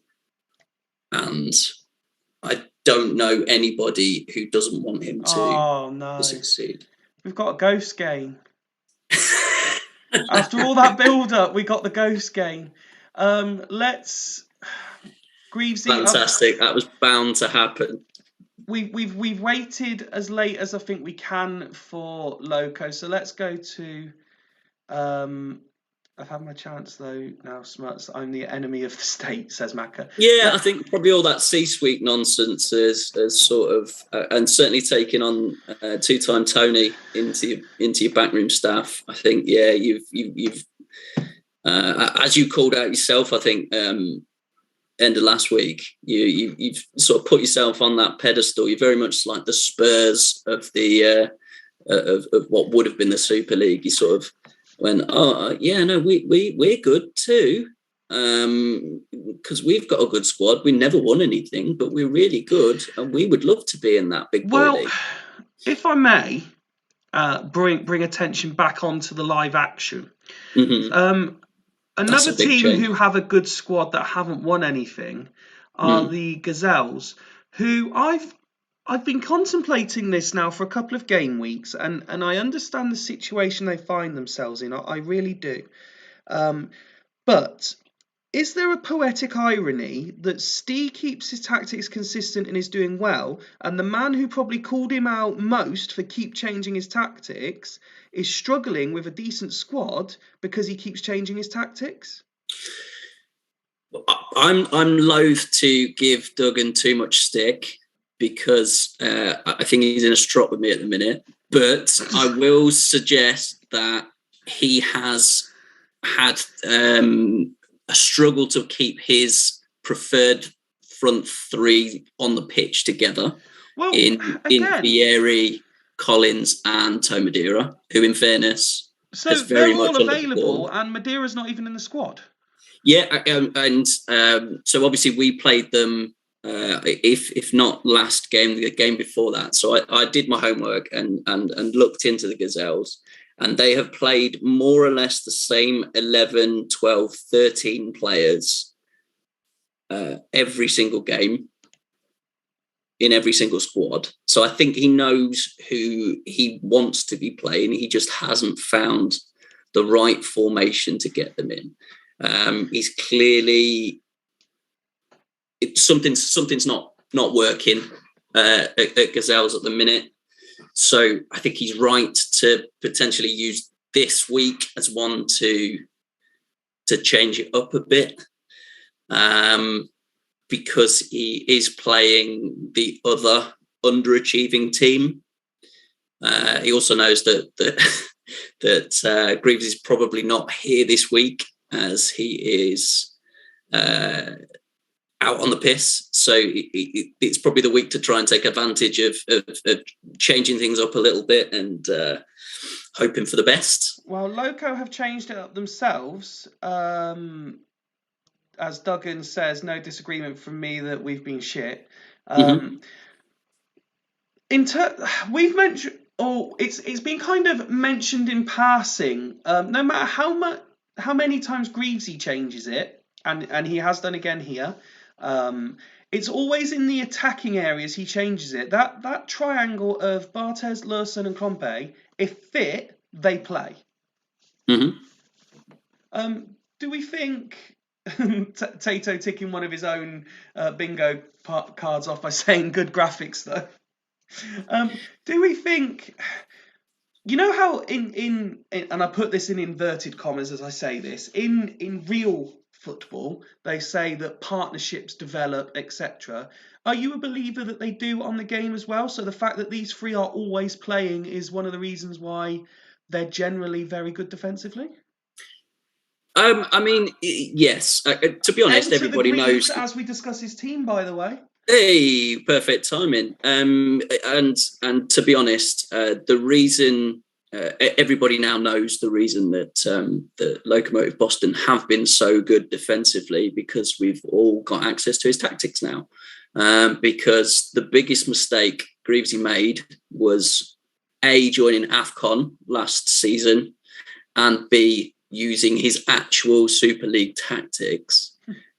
I don't know anybody who doesn't want him to succeed.
We've got a ghost game. After all that build-up, we got the ghost game. Let's Greavesy.
Fantastic. That was bound to happen.
We've waited as late as I think we can for Loco, so let's go to. I've had my chance though now, Smuts. I'm the enemy of the state, says Macca.
Yeah, I think probably all that C-suite nonsense is sort of, and certainly taking on two-time Tony into your backroom staff. I think, yeah, you've as you called out yourself, I think end of last week, you've sort of put yourself on that pedestal. You're very much like the Spurs of the of what would have been the Super League. You sort of went, oh yeah, no, we're good too, because we've got a good squad. We never won anything, but we're really good, and we would love to be in that big boy league.
If I may, bring attention back onto the live action.
Mm-hmm.
Another team who have a good squad that haven't won anything are the Gazelles, who I've been contemplating this now for a couple of game weeks, and I understand the situation they find themselves in. I really do. But is there a poetic irony that Stee keeps his tactics consistent and is doing well, and the man who probably called him out most for keep changing his tactics is struggling with a decent squad because he keeps changing his tactics?
I'm loath to give Duggan too much stick, because I think he's in a strop with me at the minute. But I will suggest that he has had a struggle to keep his preferred front three on the pitch together in Vieri, Collins and Tomadera, who, in fairness, has very much
available, and Madeira's not even in the squad.
Yeah, and so obviously we played them. If not last game, the game before that. So I did my homework and looked into the Gazelles, and they have played more or less the same 11, 12, 13 players every single game in every single squad. So I think he knows who he wants to be playing. He just hasn't found the right formation to get them in. He's clearly... something's not working at Gazelles at the minute. So I think he's right to potentially use this week as one to change it up a bit, because he is playing the other underachieving team. He also knows that Greaves is probably not here this week, as he is out on the piss, so it's probably the week to try and take advantage of changing things up a little bit and hoping for the best.
Well, Loco have changed it up themselves. As Duggan says, no disagreement from me that we've been shit. We've mentioned, it's been kind of mentioned in passing. No matter how many times Greavesy changes it, and he has done again here. It's always in the attacking areas he changes it. That triangle of Barthez, Lurson and Krompe, if fit, they play. Do we think... Tato ticking one of his own bingo cards off by saying good graphics, though. Do we think... You know how in and I put this in inverted commas as I say this, in real football, they say that partnerships develop, etc. Are you a believer that they do on the game as well? So the fact that these three are always playing is one of the reasons why they're generally very good defensively?
I mean, yes. To be honest, everybody knows.
As we discuss his team, by the way.
Hey, perfect timing. And to be honest, the reason everybody now knows the reason that the Locomotive Boston have been so good defensively, because we've all got access to his tactics now. Because the biggest mistake Greavesy made was A, joining AFCON last season, and B, using his actual Super League tactics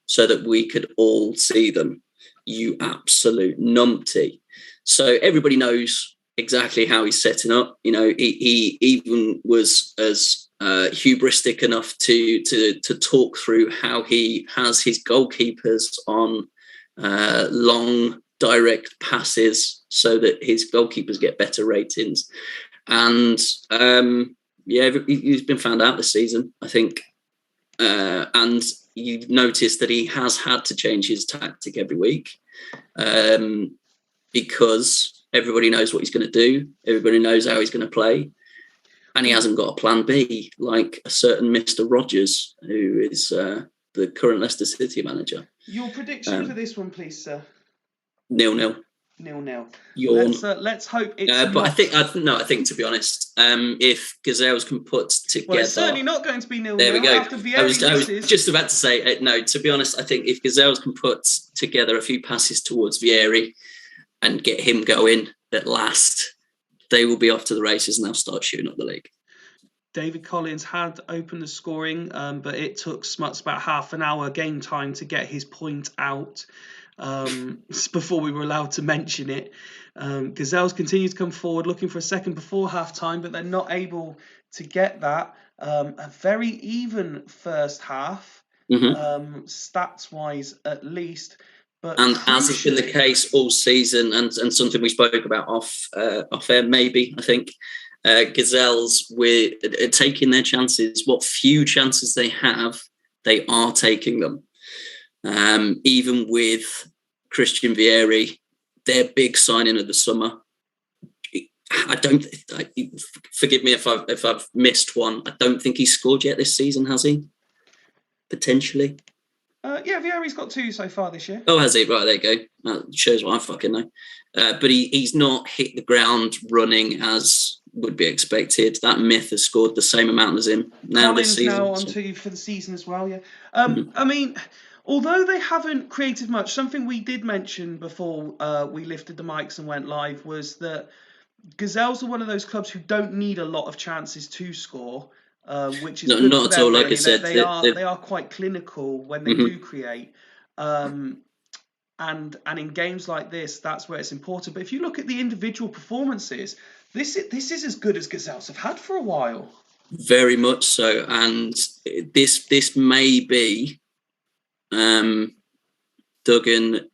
so that we could all see them. You absolute numpty. So everybody knows exactly how he's setting up. You know, he even was as hubristic enough to talk through how he has his goalkeepers on long direct passes so that his goalkeepers get better ratings. And he's been found out this season, I think. And you've noticed that he has had to change his tactic every week because everybody knows what he's going to do. Everybody knows how he's going to play. And he hasn't got a plan B, like a certain Mr. Rogers, who is the current Leicester City manager.
Your prediction for this one, please, sir?
0-0.
0-0.
Yawn.
Let's hope it's
but
not.
I think to be honest, if Gazelles can put together...
Well, it's certainly not going to be 0-0.
There we go. I was just about to say, no, to be honest, I think if Gazelles can put together a few passes towards Vieri and get him going at last, they will be off to the races and they'll start shooting up the league.
David Collins had opened the scoring, but it took Smuts about half an hour game time to get his point out before we were allowed to mention it. Gazelles continue to come forward looking for a second before half time, but they're not able to get that. A very even first half, stats wise at least. But
and as has been the case all season, and something we spoke about off air, maybe, I think, Gazelles were taking their chances. What few chances they have, they are taking them. Even with Christian Vieri, their big signing of the summer. Forgive me if I've missed one. I don't think he's scored yet this season, has he? Potentially.
Yeah, Vieri's got 2 so far this year.
Oh, has he? Right, there you go. That shows what I fucking know. But he's not hit the ground running as would be expected. That Myth has scored the same amount as him now this season.
Now on 2 for the season as well, yeah. I mean, although they haven't created much, something we did mention before we lifted the mics and went live was that Gazelles are one of those clubs who don't need a lot of chances to score. Which is good
not
for
at
them,
all. Like
really.
I said,
they are quite clinical when they do create, and in games like this, that's where it's important. But if you look at the individual performances, this is as good as Gazelles have had for a while.
Very much so, and this may be Duggan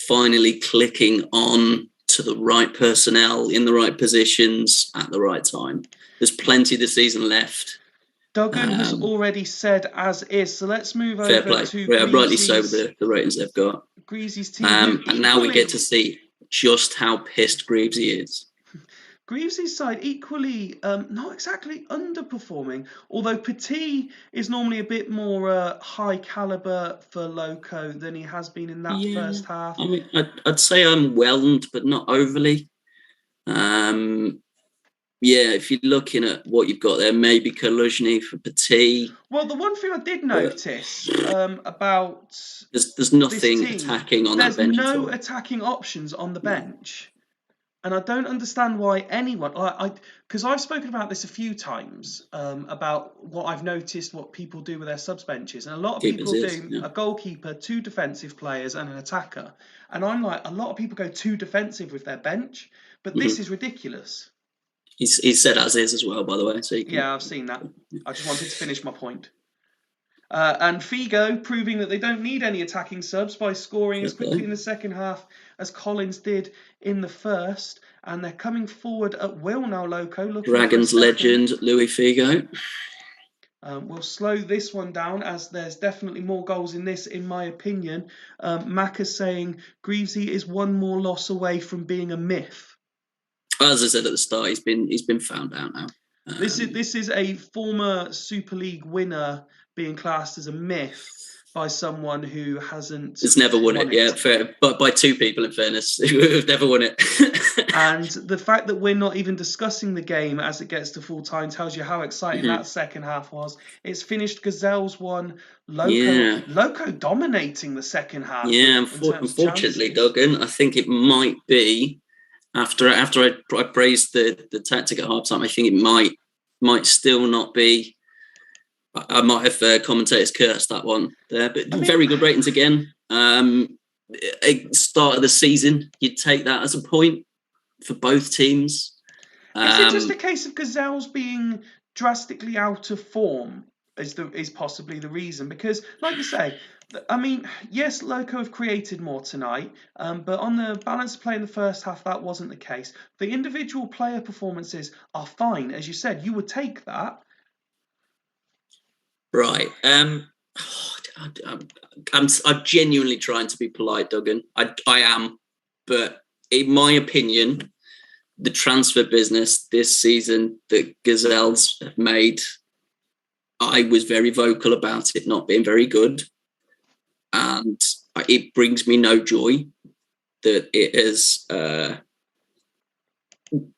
finally clicking on to the right personnel in the right positions at the right time. There's plenty of the season left.
Duggan has already said as is, so let's move over to
rightly so with the ratings they've got.
Greasy's team.
And now we get to see just how pissed Greavesy is.
Greavy's side equally not exactly underperforming, although Petit is normally a bit more high calibre for Loco than he has been in that first half.
I mean, I'd say I'm whelmed, but not overly. If you're looking at what you've got there, maybe Kaluzhny for Petit.
Well, the one thing I did notice about
there's nothing attacking on that bench.
There's no attacking options on the bench. And I don't understand why anyone, because I've spoken about this a few times, about what I've noticed, what people do with their subs benches. And a lot of people do a goalkeeper, 2 defensive players and an attacker. And I'm like, a lot of people go 2 defensive with their bench, but this is ridiculous.
He's said as is as well, by the way. So
yeah, I've seen that. I just wanted to finish my point. And Figo proving that they don't need any attacking subs by scoring as quickly in the second half as Collins did in the first. And they're coming forward at will now, Loco.
Dragons legend, Louis Figo.
We'll slow this one down as there's definitely more goals in this, in my opinion. Mac is saying Greavesy is 1 more loss away from being a myth.
As I said at the start, he's been found out now.
This is a former Super League winner being classed as a myth by someone who hasn't.
It's never won it. Yeah, fair. But by 2 people, in fairness, who have never won it.
And the fact that we're not even discussing the game as it gets to full time tells you how exciting that second half was. It's finished. Gazelles won. Loco dominating the second half.
Yeah, unfortunately, Duggan, I think it might be. After I praised the tactic at half-time, I think it might still not be. I might have commentators cursed that one there, but very good ratings again. Start of the season, you'd take that as a point for both teams.
Is it just a case of Gazelles being drastically out of form is possibly the reason. Because, like you say, I mean, yes, Loco have created more tonight, but on the balance of play in the first half, that wasn't the case. The individual player performances are fine, as you said. You would take that.
Right. I'm genuinely trying to be polite, Duggan. I am, but in my opinion, the transfer business this season that Gazelles have made, I was very vocal about it not being very good, and it brings me no joy that it has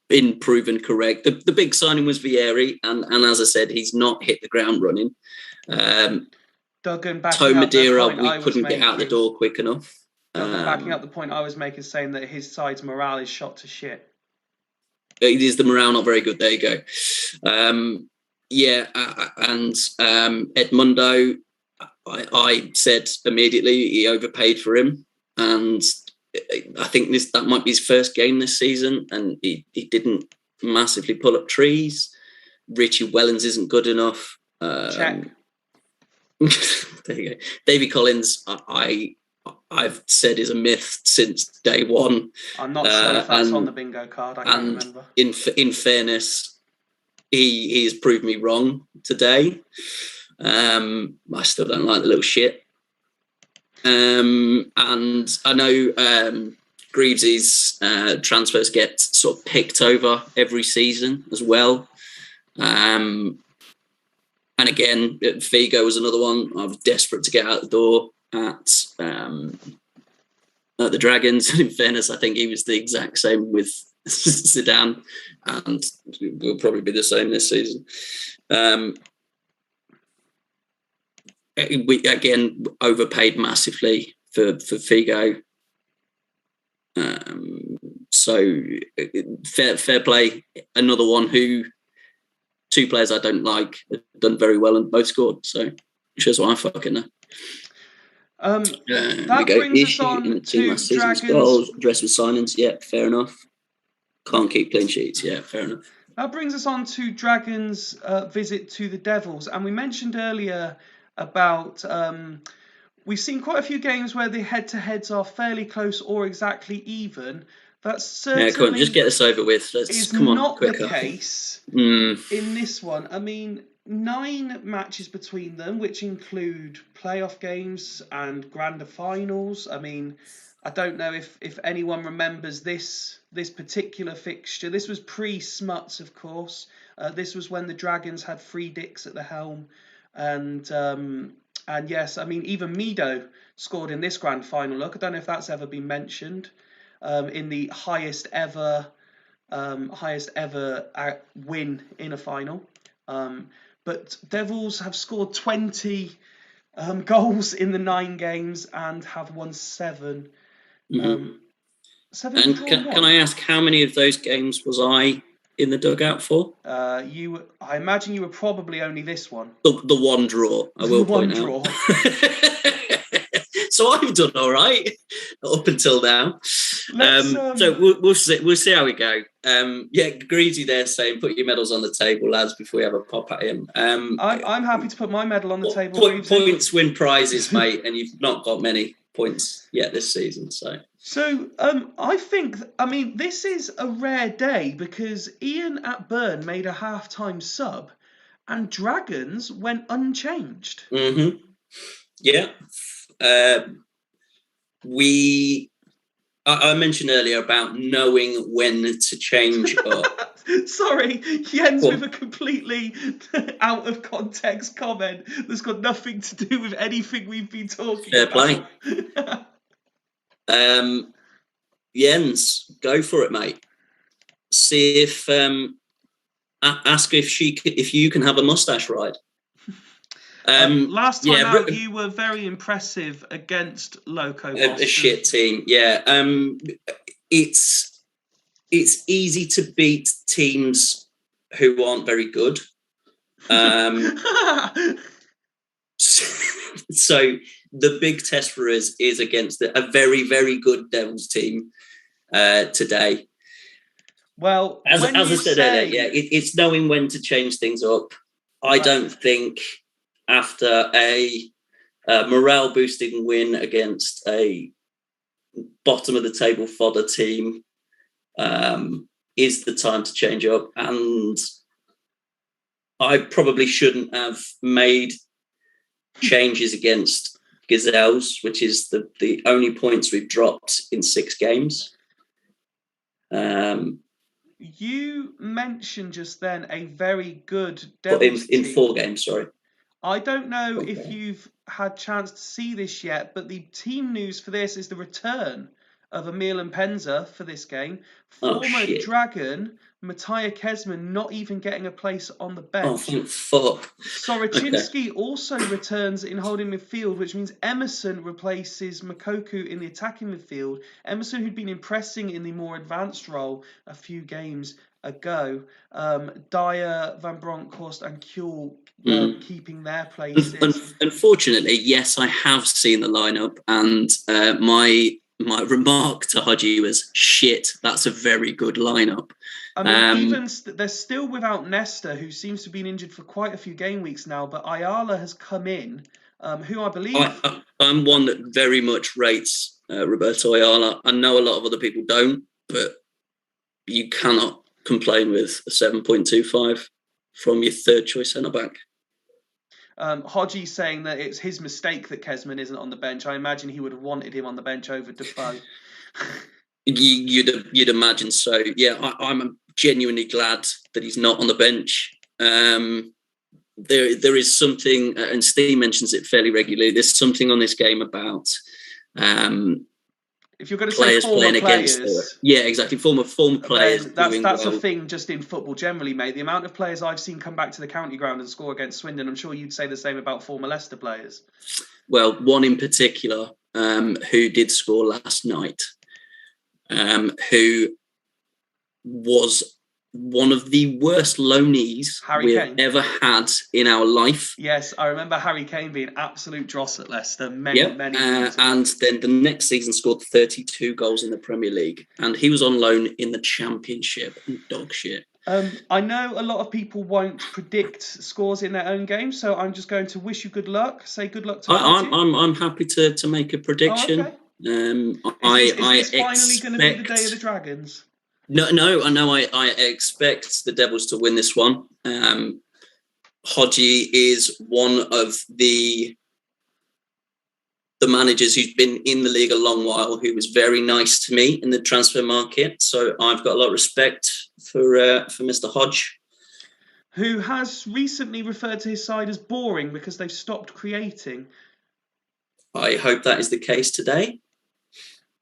been proven correct. The big signing was Vieri, and as I said, he's not hit the ground running.
Duggan,
Toe Madeira, we couldn't get out the door quick enough.
Duggan, backing up the point I was making, saying that his side's morale is shot to shit.
Is the morale not very good? There you go. And Edmundo, I said immediately he overpaid for him, and I think that might be his first game this season, and he didn't massively pull up trees. Richie Wellens isn't good enough.
Check.
There you go. Davy Collins, I've said is a myth since day one.
I'm not sure if that's on the bingo card. I can't remember.
In fairness, he has proved me wrong today. I still don't like the little shit. And I know Greaves' transfers get sort of picked over every season as well. And again, Figo was another one. I was desperate to get out the door at the Dragons. In fairness, I think he was the exact same with Zidane, and will probably be the same this season. We again overpaid massively for Figo. So fair play. Another one who, two players I don't like, have done very well and both scored. So shows why I fucking know.
That brings us on to Dragons.
Goals, dress with signings. Yeah, fair enough. Can't keep clean sheets. Yeah, fair enough.
That brings us on to Dragons' visit to the Devils. And we mentioned earlier about we've seen quite a few games where the head-to-heads are fairly close or exactly even. That's certainly
come on, just get this over with.
Not the case in this one. I mean, 9 matches between them, which include playoff games and grander finals. I mean, I don't know if anyone remembers this particular fixture. This was pre-Smuts, of course. This was when the Dragons had 3 dicks at the helm. And yes, I mean, even Mido scored in this grand final. Look, I don't know if that's ever been mentioned in the highest ever win in a final. But Devils have scored 20 goals in the 9 games and have won 7.
Mm-hmm. 7 and can I ask how many of those games was I in the dugout for?
I imagine you were probably only this one.
The one draw, I will point out. So I've done all right up until now. So we'll see how we go. Greasy there saying put your medals on the table, lads, before we have a pop at him.
I'm happy to put my medal on the table.
Points win prizes, mate, and you've not got many points yet this season. So
I think, I mean, this is a rare day because Ian at Burn made a half-time sub and Dragons went unchanged.
Mm-hmm. Yeah. I mentioned earlier about knowing when to change up.
Sorry, Jens with a completely out of context comment that's got nothing to do with anything we've been talking about.
Fair play. Jens, go for it, mate. See if ask if you can have a mustache ride.
Last time out, you were very impressive against Loco Boston.
A shit team, yeah. It's easy to beat teams who aren't very good. So the big test for us is against a very, very good Devils team today.
Well,
as
when
I
you
said
say,
earlier, it's knowing when to change things up. I don't think after a morale boosting win against a bottom of the table fodder team is the time to change up. And I probably shouldn't have made changes against Gazelles, which is the only points we've dropped in 6 games.
You mentioned just then a very good Devils
in
team.
4 games, sorry.
I don't know if you've had chance to see this yet, but the team news for this is the return of Emil and Penza for this game. Former Dragon, Matija Kesman, not even getting a place on the bench.
Oh, thank fuck.
Soroczynski also returns in holding midfield, which means Emerson replaces Makoku in the attacking midfield. Emerson, who'd been impressing in the more advanced role a few games ago. Dyer, Van Bronckhorst and Kuhl keeping their places.
Unfortunately, yes, I have seen the lineup, and my remark to Hodgie was, shit, that's a very good lineup.
I mean, they're still without Nesta, who seems to have been injured for quite a few game weeks now, but Ayala has come in, who I believe...
I'm one that very much rates Roberto Ayala. I know a lot of other people don't, but you cannot complain with a 7.25 from your third choice centre-back.
Hodgie saying that it's his mistake that Kesman isn't on the bench. I imagine he would have wanted him on the bench over Defoe.
You'd imagine so. Yeah, I'm genuinely glad that he's not on the bench. There is something, and Steve mentions it fairly regularly. There's something on this game about
if you're going to say former players,
yeah, exactly, former players.
That's a thing just in football generally, mate. The amount of players I've seen come back to the county ground and score against Swindon, I'm sure you'd say the same about former Leicester players.
Well, one in particular who did score last night, who was one of the worst loanees we've ever had in our life.
Yes, I remember Harry Kane being absolute dross at Leicester many years ago.
And then the next season scored 32 goals in the Premier League, and he was on loan in the Championship. Dog shit.
I know a lot of people won't predict scores in their own game, so I'm just going to wish you good luck. Say good luck to
I'm happy to make a prediction.
Oh, okay. Is this finally going to be the day of the Dragons?
No, I expect the Devils to win this one. Hodgie is one of the managers who's been in the league a long while, who was very nice to me in the transfer market. So I've got a lot of respect for Mr. Hodge.
Who has recently referred to his side as boring because they've stopped creating.
I hope that is the case today.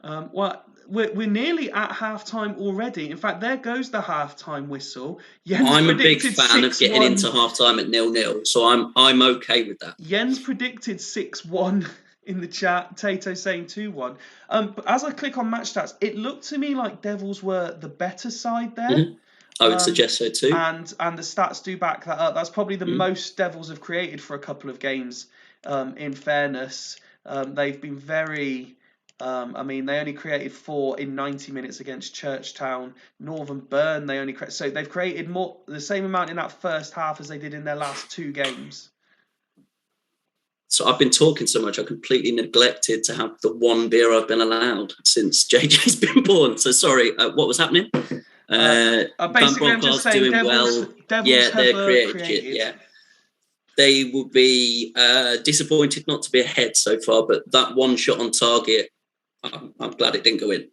Well, we're nearly at half-time already. In fact, there goes the half-time whistle. I'm
a big fan of getting into half-time at 0-0, so I'm okay with that.
Jens predicted 6-1 in the chat. Tato saying 2-1. But as I click on match stats, it looked to me like Devils were the better side there.
Mm-hmm. I would suggest so too.
And the stats do back that up. That's probably the most Devils have created for a couple of games. In fairness, they've been very... they only created 4 in 90 minutes against Churchtown. Northern Burn, so they've created the same amount in that first half as they did in their last 2 games.
So I've been talking so much, I completely neglected to have the one beer I've been allowed since JJ's been born. So sorry, what was happening?
Basically, I'm just saying Devils
they're created shit, yeah. They will be disappointed not to be ahead so far, but that one shot on target, I'm glad it didn't go in.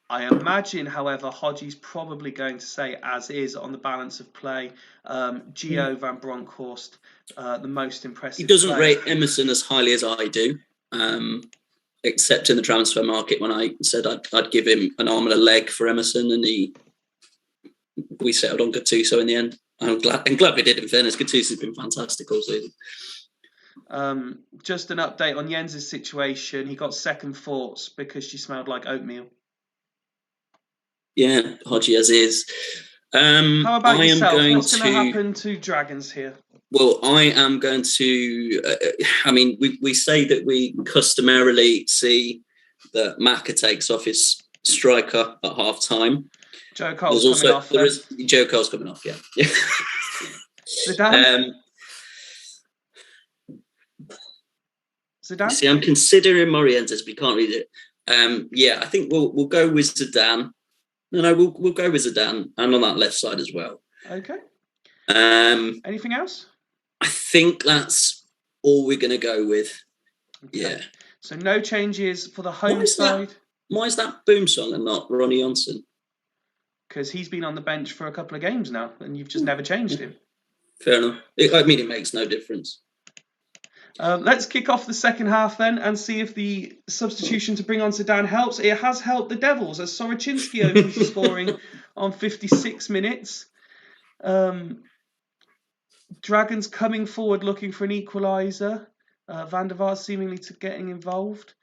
I imagine, however, Hodgie's probably going to say as is on the balance of play. Gio Van Bronckhorst, the most impressive.
He doesn't rate Emerson as highly as I do, except in the transfer market when I said I'd give him an arm and a leg for Emerson, and we settled on Gattuso in the end. I'm glad we did. In fairness, Gattuso's been fantastic all season.
Just an update on Jens's situation. He got second thoughts because she smelled like oatmeal.
Yeah, Hodgie as is.
How about yourself? What's going to happen to Dragons here?
Well, I am going to... we say that we customarily see that Maka takes off his striker at half time.
Joe Cole's coming off.
Joe Cole's coming off, yeah.
Zidane? Zidane?
See, I'm considering Morientes, but you can't read it. Yeah, I think we'll go with Zidane. No, we'll go with Zidane, and on that left side as well.
Okay. Anything else?
I think that's all we're going to go with. Okay. Yeah.
So no changes for the home side.
Why is that Boom Song and not Ronnie Johnson?
Because he's been on the bench for a couple of games now, and you've just never changed him.
Fair enough. It makes no difference.
Let's kick off the second half then and see if the substitution to bring on Zidane helps. It has helped the Devils as Soroczynski opens the scoring on 56 minutes. Dragons coming forward looking for an equaliser. Van der Vaart seemingly getting involved.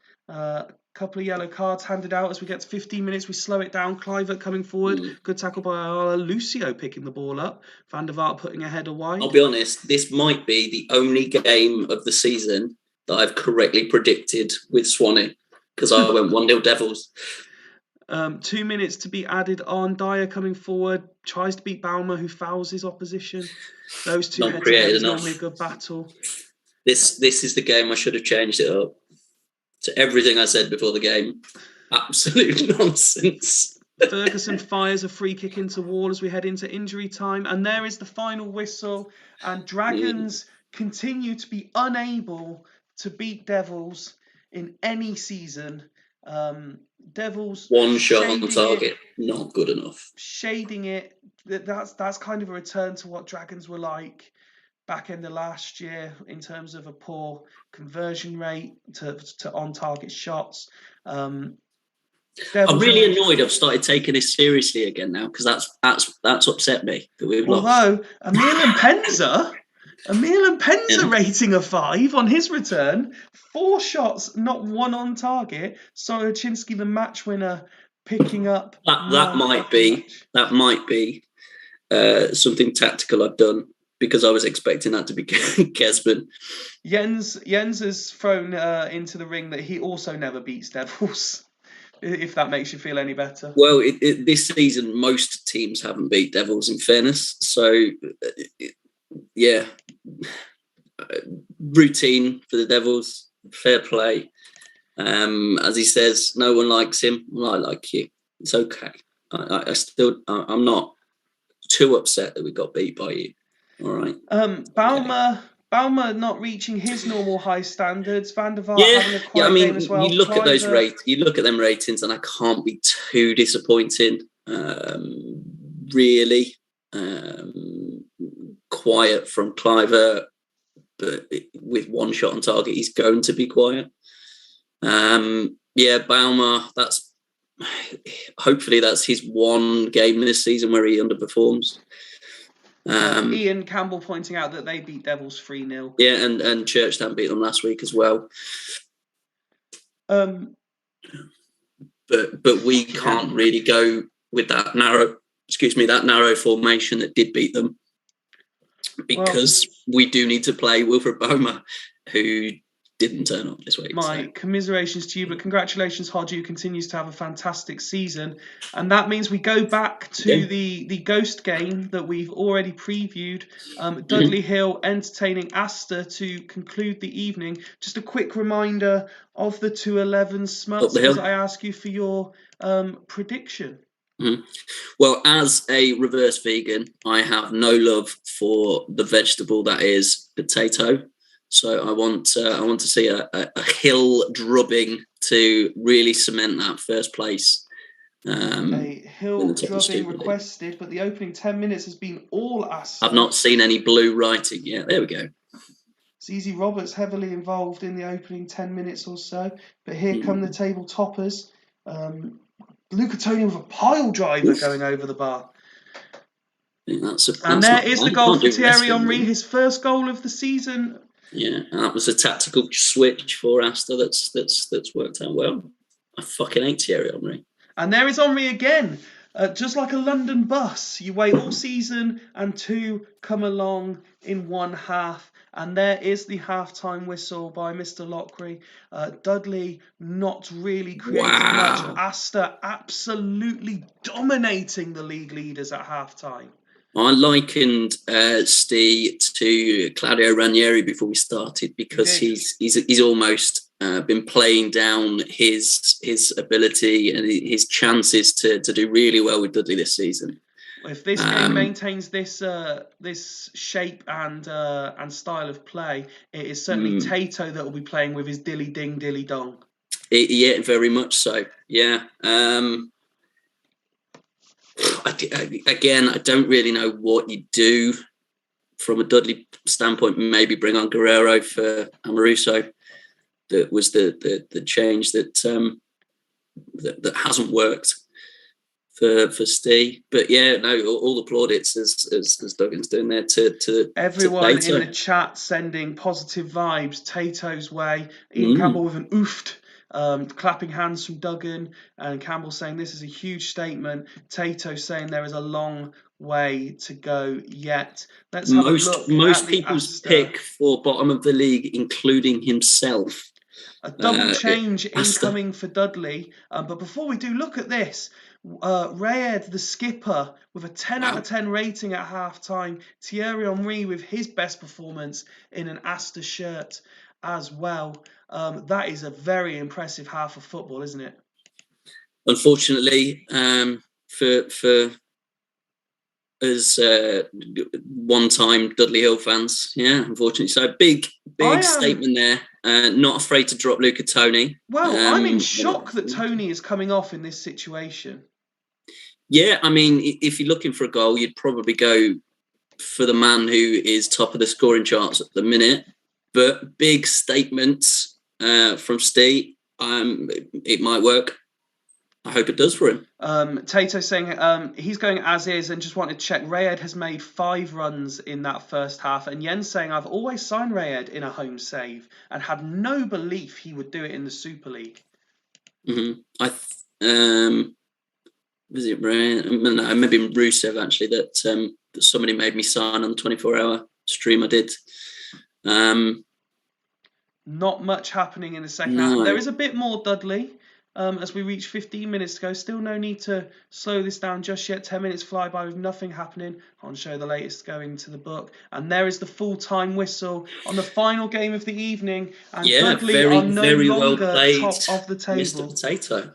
Couple of yellow cards handed out as we get to 15 minutes. We slow it down. Kluivert coming forward. Good tackle by Lucio picking the ball up. Van der Vaart putting a header wide.
I'll be honest, this might be the only game of the season that I've correctly predicted with Swanee because I went 1-0 Devils.
2 minutes to be added on. Dyer coming forward. Tries to beat Baumer who fouls his opposition. Those two head-to-head is normally a good battle.
This is the game I should have changed it up. To everything I said before the game, absolute nonsense.
Ferguson fires a free kick into Wall as we head into injury time. And there is the final whistle. And Dragons continue to be unable to beat Devils in any season. Devils...
One shot on target, not good enough.
Shading it. That's kind of a return to what Dragons were like back in the last year in terms of a poor conversion rate to on-target shots. I'm
really annoyed I've started taking this seriously again now because that's upset me that we've lost.
Although Emil Penza rating a 5 on his return, 4 shots, not one on target. Soroczynski, the match winner, picking up.
That might be something tactical I've done. Because I was expecting that to be Kesman.
Jens has thrown into the ring that he also never beats Devils, if that makes you feel any better.
Well, this season, most teams haven't beat Devils, in fairness. So, yeah. Routine for the Devils. Fair play. As he says, no one likes him. Well, I like you. It's okay. I'm not too upset that we got beat by you. All right.
Baumer not reaching his normal high standards. Van der Vaart having a quiet game as well.
You look at those you look at them ratings, and I can't be too disappointing. Really, quiet from Kluivert, but with one shot on target, he's going to be quiet. Baumer. Hopefully that's his one game this season where he underperforms.
Ian Campbell pointing out that they beat Devils 3-0.
Yeah, and Churchtown beat them last week as well. But we can't really go with that narrow formation that did beat them because we do need to play Wilfred Baumer, who didn't turn up this week.
My commiserations to you, but congratulations, Hodge, who continues to have a fantastic season. And that means we go back to the Ghost game that we've already previewed. Dudley Hill entertaining Astor to conclude the evening. Just a quick reminder of the 2-11 Smuts as I ask you for your prediction.
Mm-hmm. Well, as a reverse vegan, I have no love for the vegetable that is potato. So I want to see a Hill drubbing to really cement that first place.
A Hill drubbing requested, but the opening 10 minutes has been all Astor.
I've not seen any blue writing yet. There we go.
ZZ Roberts heavily involved in the opening 10 minutes or so, but here come the table toppers. Luca Toni with a pile driver going over the bar. And there is the goal for Thierry Henry, his first goal of the season.
Yeah, and that was a tactical switch for Astor that's worked out well. I fucking hate Thierry Henry.
And there is Henry again. Just like a London bus, you wait all season and 2 come along in one half. And there is the half-time whistle by Mr. Lockery. Dudley not really creating much.
Wow.
Astor absolutely dominating the league leaders at half-time.
I likened Steve to Claudio Ranieri before we started, because he's almost been playing down his ability and his chances to do really well with Dudley this season.
If this game maintains this shape and style of play, it is certainly Tato that will be playing with his dilly ding dilly dong.
Yeah, very much so. Yeah. Again, I don't really know what you do from a Dudley standpoint. Maybe bring on Guerrero for Amoruso. That was the change that hasn't worked for Steve. But yeah, no, all the plaudits as Duggan's doing there to
everyone
to
in the chat sending positive vibes Tato's way. Ian Campbell with an oofed. Clapping hands from Duggan, and Campbell saying this is a huge statement. Tato saying there is a long way to go yet. Let's have a look.
Most people's pick for bottom of the league, including himself.
A double change incoming for Dudley. But before we do, look at this. Rayed, the skipper, with a 10 out of 10 rating at half-time. Thierry Henry with his best performance in an Astor shirt as well. That is a very impressive half of football, isn't it?
Unfortunately, for as one-time Dudley Hill fans, yeah, unfortunately. So big statement there. Not afraid to drop Luca Toni.
Well, I'm in shock that Toni is coming off in this situation.
Yeah, I mean, if you're looking for a goal, you'd probably go for the man who is top of the scoring charts at the minute. But big statements from Steve. It might work. I hope it does for him.
Tato saying he's going as is and just wanted to check. Rayed has made 5 runs in that first half. And Jens saying, I've always signed Rayed in a home save and had no belief he would do it in the Super League.
Was it Rayed? No, maybe Rusev actually, that somebody made me sign on the 24-hour stream I did.
Not much happening in the second half. There is a bit more Dudley. As we reach 15 minutes to go, still no need to slow this down just yet. 10 minutes fly by with nothing happening. I'll show the latest going to the book. And there is the full-time whistle on the final game of the evening. And Dudley are no longer top of the table.
Mr. Potato.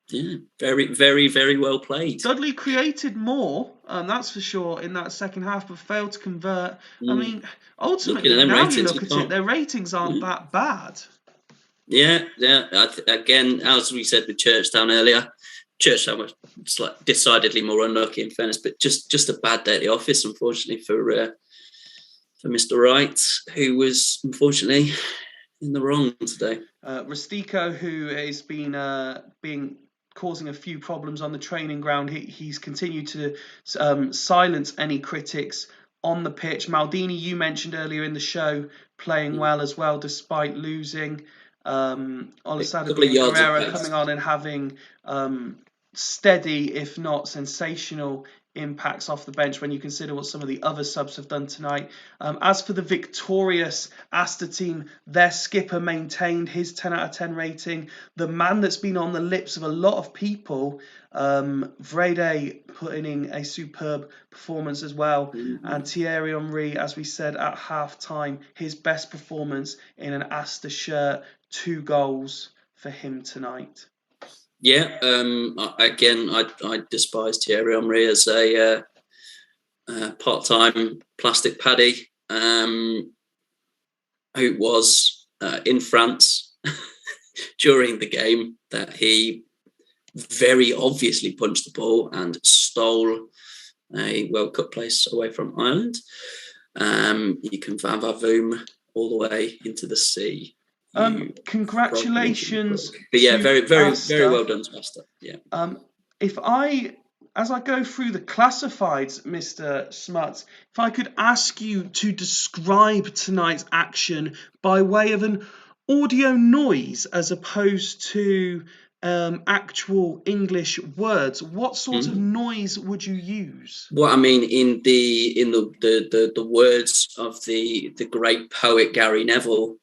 Yeah, very, very, very well played.
Dudley created more, that's for sure, in that second half, but failed to convert. I mean, ultimately, now you look at it, their ratings aren't that bad.
Yeah. Again, as we said with Churchtown earlier, Churchtown was decidedly more unlucky in fairness, but just a bad day at the office, unfortunately, for Mr. Wright, who was unfortunately in the wrong today.
Rustico, who has been causing a few problems on the training ground, he's continued to silence any critics on the pitch. Maldini, you mentioned earlier in the show, playing well as well despite losing. Olusadebe and Guerrero coming on and having steady, if not sensational, impacts off the bench when you consider what some of the other subs have done tonight. As for the victorious Astor team, their skipper maintained his 10 out of 10 rating. The man that's been on the lips of a lot of people, Vrede, putting in a superb performance as well. And Thierry Henry, as we said at half-time, his best performance in an Astor shirt, 2 goals for him tonight.
Yeah, again, I despise Thierry Henry as a part-time plastic paddy who was in France during the game, that he very obviously punched the ball and stole a World Cup place away from Ireland. You can van Vavoom all the way into the sea.
Congratulations.
But yeah, very, very, very well done to Astor. Yeah.
As I go through the classifieds, Mr. Smuts, if I could ask you to describe tonight's action by way of an audio noise as opposed to actual English words, what sort of noise would you use?
What I mean, in the words of the great poet Gary Neville.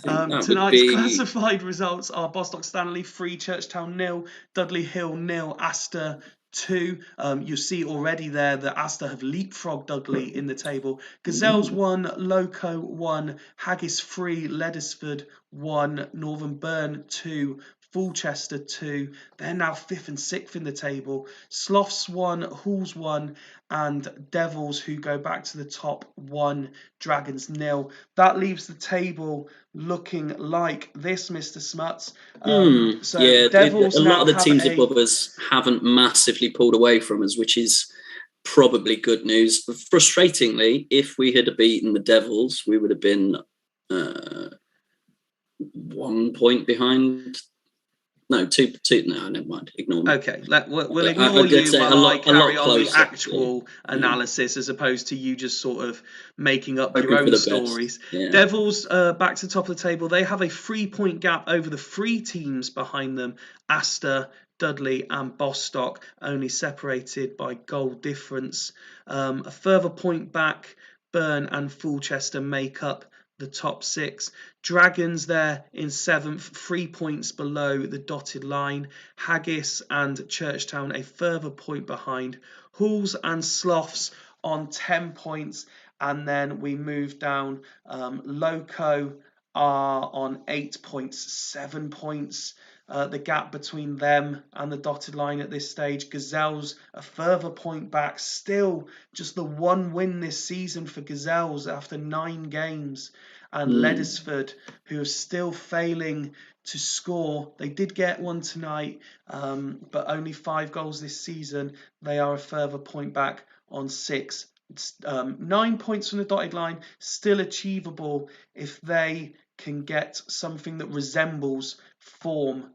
That would
Tonight's
be
classified results are Bostock Stanley 3, Churchtown 0, Dudley Hill 0, Astor 2. You see already there that Astor have leapfrogged Dudley in the table. Gazelles 1, Loco 1, Haggis 3, Leddersford 1, Northern Burn 2, Fulchester 2. They're now 5th and 6th in the table. Sloths 1, Halls 1, and Devils, who go back to the top, 1, Dragons 0. That leaves the table looking like this, Mr. Smuts. So Devils
a lot
now
of the
have
teams above us haven't massively pulled away from us, which is probably good news. Frustratingly, if we had beaten the Devils, we would have been 1 point behind. No, two. No, never mind. Ignore me.
Okay, we'll ignore you while I carry on the actual analysis, as opposed to you just sort of making up your own stories. Devils, back to the top of the table. They have a 3-point gap over the 3 teams behind them: Astor, Dudley and Bostock, only separated by goal difference. A further point back, Burn and Fulchester make up the top 6. Dragons there in 7th, 3 points below the dotted line. Haggis and Churchtown a further point behind. Halls and Sloths on 10 points. And then we move down. Loco are on 8 points, 7 points. The gap between them and the dotted line at this stage. Gazelles a further point back, still just the 1 win this season for Gazelles after 9 games. And Leddersford, who are still failing to score. They did get one tonight, but only 5 goals this season. They are a further point back on 6. 9 points from the dotted line, still achievable if they can get something that resembles form.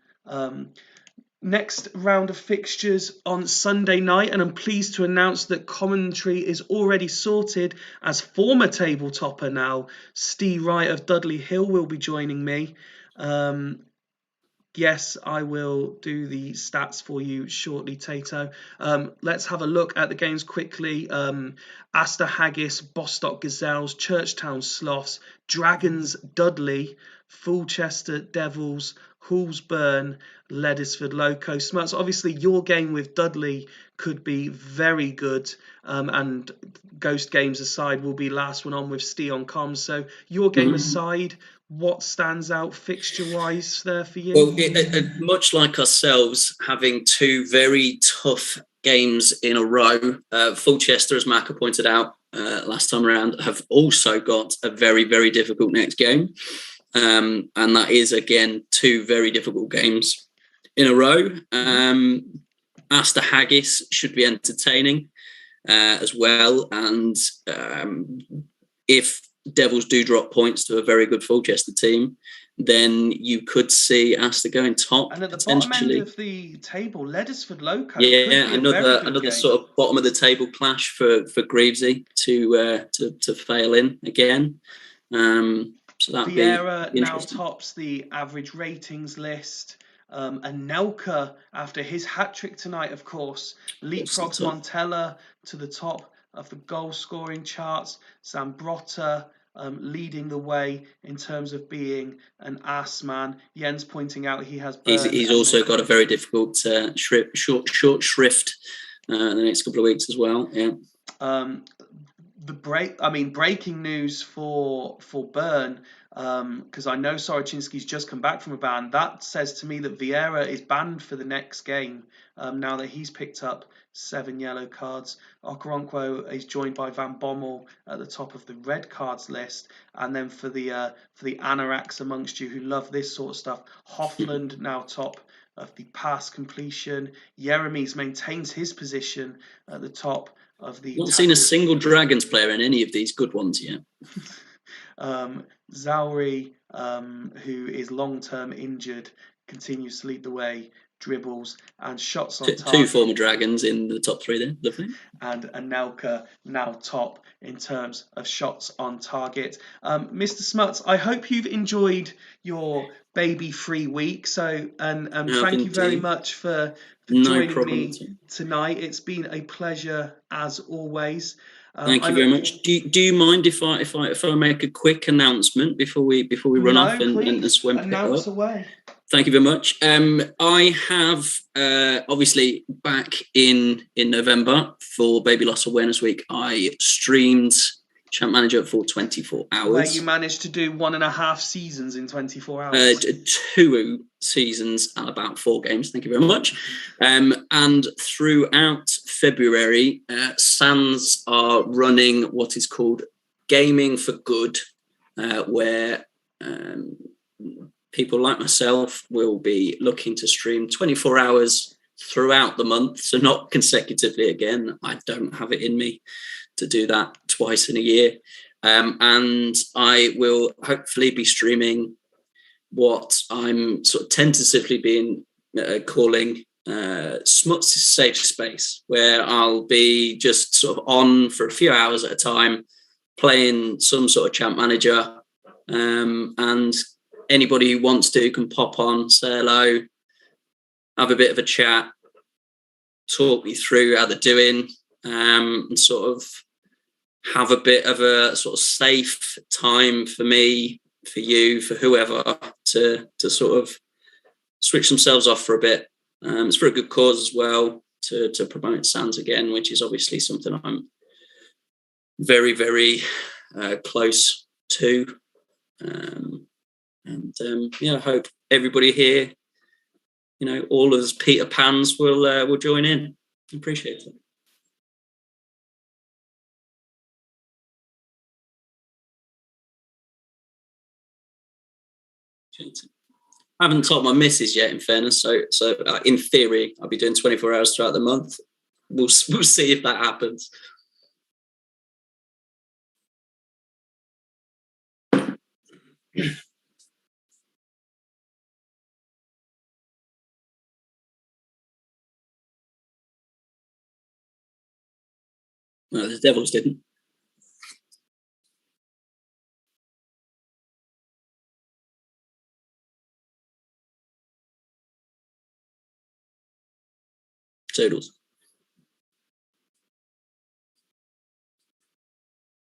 Next round of fixtures on Sunday night, and I'm pleased to announce that commentary is already sorted, as former table topper now Steve Wright of Dudley Hill will be joining me. Yes, I will do the stats for you shortly, Tato. Let's have a look at the games quickly. Astor Haggis, Bostock Gazelles, Churchtown Sloths, Dragons Dudley, Fulchester Devils, Halls Burn, Leddersford Loco. Smuts, obviously your game with Dudley could be very good, and Ghost Games aside will be last one on with Steve on comms. So your game aside, what stands out fixture-wise there for you?
Well, much like ourselves, having 2 very tough games in a row, Fulchester, as Macca pointed out last time around, have also got a very, very difficult next game. And that is, again, 2 very difficult games in a row. Astor Haggis should be entertaining as well. And if Devils do drop points to a very good Fulchester team, then you could see Astor going top.
And at the bottom end of the table, Leddersford Loco.
Yeah, another sort of bottom of the table clash for Greavesy to fail in again. So that
Vieira now tops the average ratings list. And Nelka, after his hat-trick tonight, of course, leapfrogs Montella to the top of the goal-scoring charts. Zambrotta leading the way in terms of being an ass man. Jens pointing out he has...
He's also got a very difficult short shrift the next couple of weeks as well. Yeah.
Breaking news for Bern, because I know Soroczynski's just come back from a ban. That says to me that Vieira is banned for the next game, now that he's picked up 7 yellow cards. Okoronkwo is joined by Van Bommel at the top of the red cards list, and then for the anoraks amongst you who love this sort of stuff, Hoffland now top of the pass completion. Jeremies maintains his position at the top of the...
Not seen a single Dragons player in any of these good ones yet.
Zauri, who is long-term injured, continues to lead the way dribbles, and shots on
Two
target.
former Dragons in the top 3 there. Lovely.
And Anelka now top in terms of shots on target. Mr. Smuts, I hope you've enjoyed your baby-free week. So, and thank you very much for joining me tonight. It's been a pleasure as always.
Thank you very much. Do you mind if I make a quick announcement before we run off and swim
announce away.
Thank you very much. I have obviously back in November for Baby Loss Awareness Week, I streamed Champ Manager for 24 hours.
Where you managed to do 1.5 seasons in 24 hours.
2 seasons and about 4 games. Thank you very much. And throughout February, Sands are running what is called Gaming for Good, where people like myself will be looking to stream 24 hours throughout the month, so not consecutively again. I don't have it in me to do that twice in a year. And I will hopefully be streaming what I'm sort of tentatively being calling Smuts' Safe Space, where I'll be just sort of on for a few hours at a time, playing some sort of Champ Manager, and anybody who wants to can pop on, say hello, have a bit of a chat, talk me through how they're doing, and sort of have a bit of a sort of safe time for me, for you, for whoever to sort of switch themselves off for a bit. It's for a good cause as well, to promote Sands again, which is obviously something I'm very, very close to. I hope everybody here, all of us Peter Pans will join in. Appreciate it. I haven't told my missus yet, in fairness. So in theory, I'll be doing 24 hours throughout the month. We'll see if that happens. No, the Devils didn't. Toodles.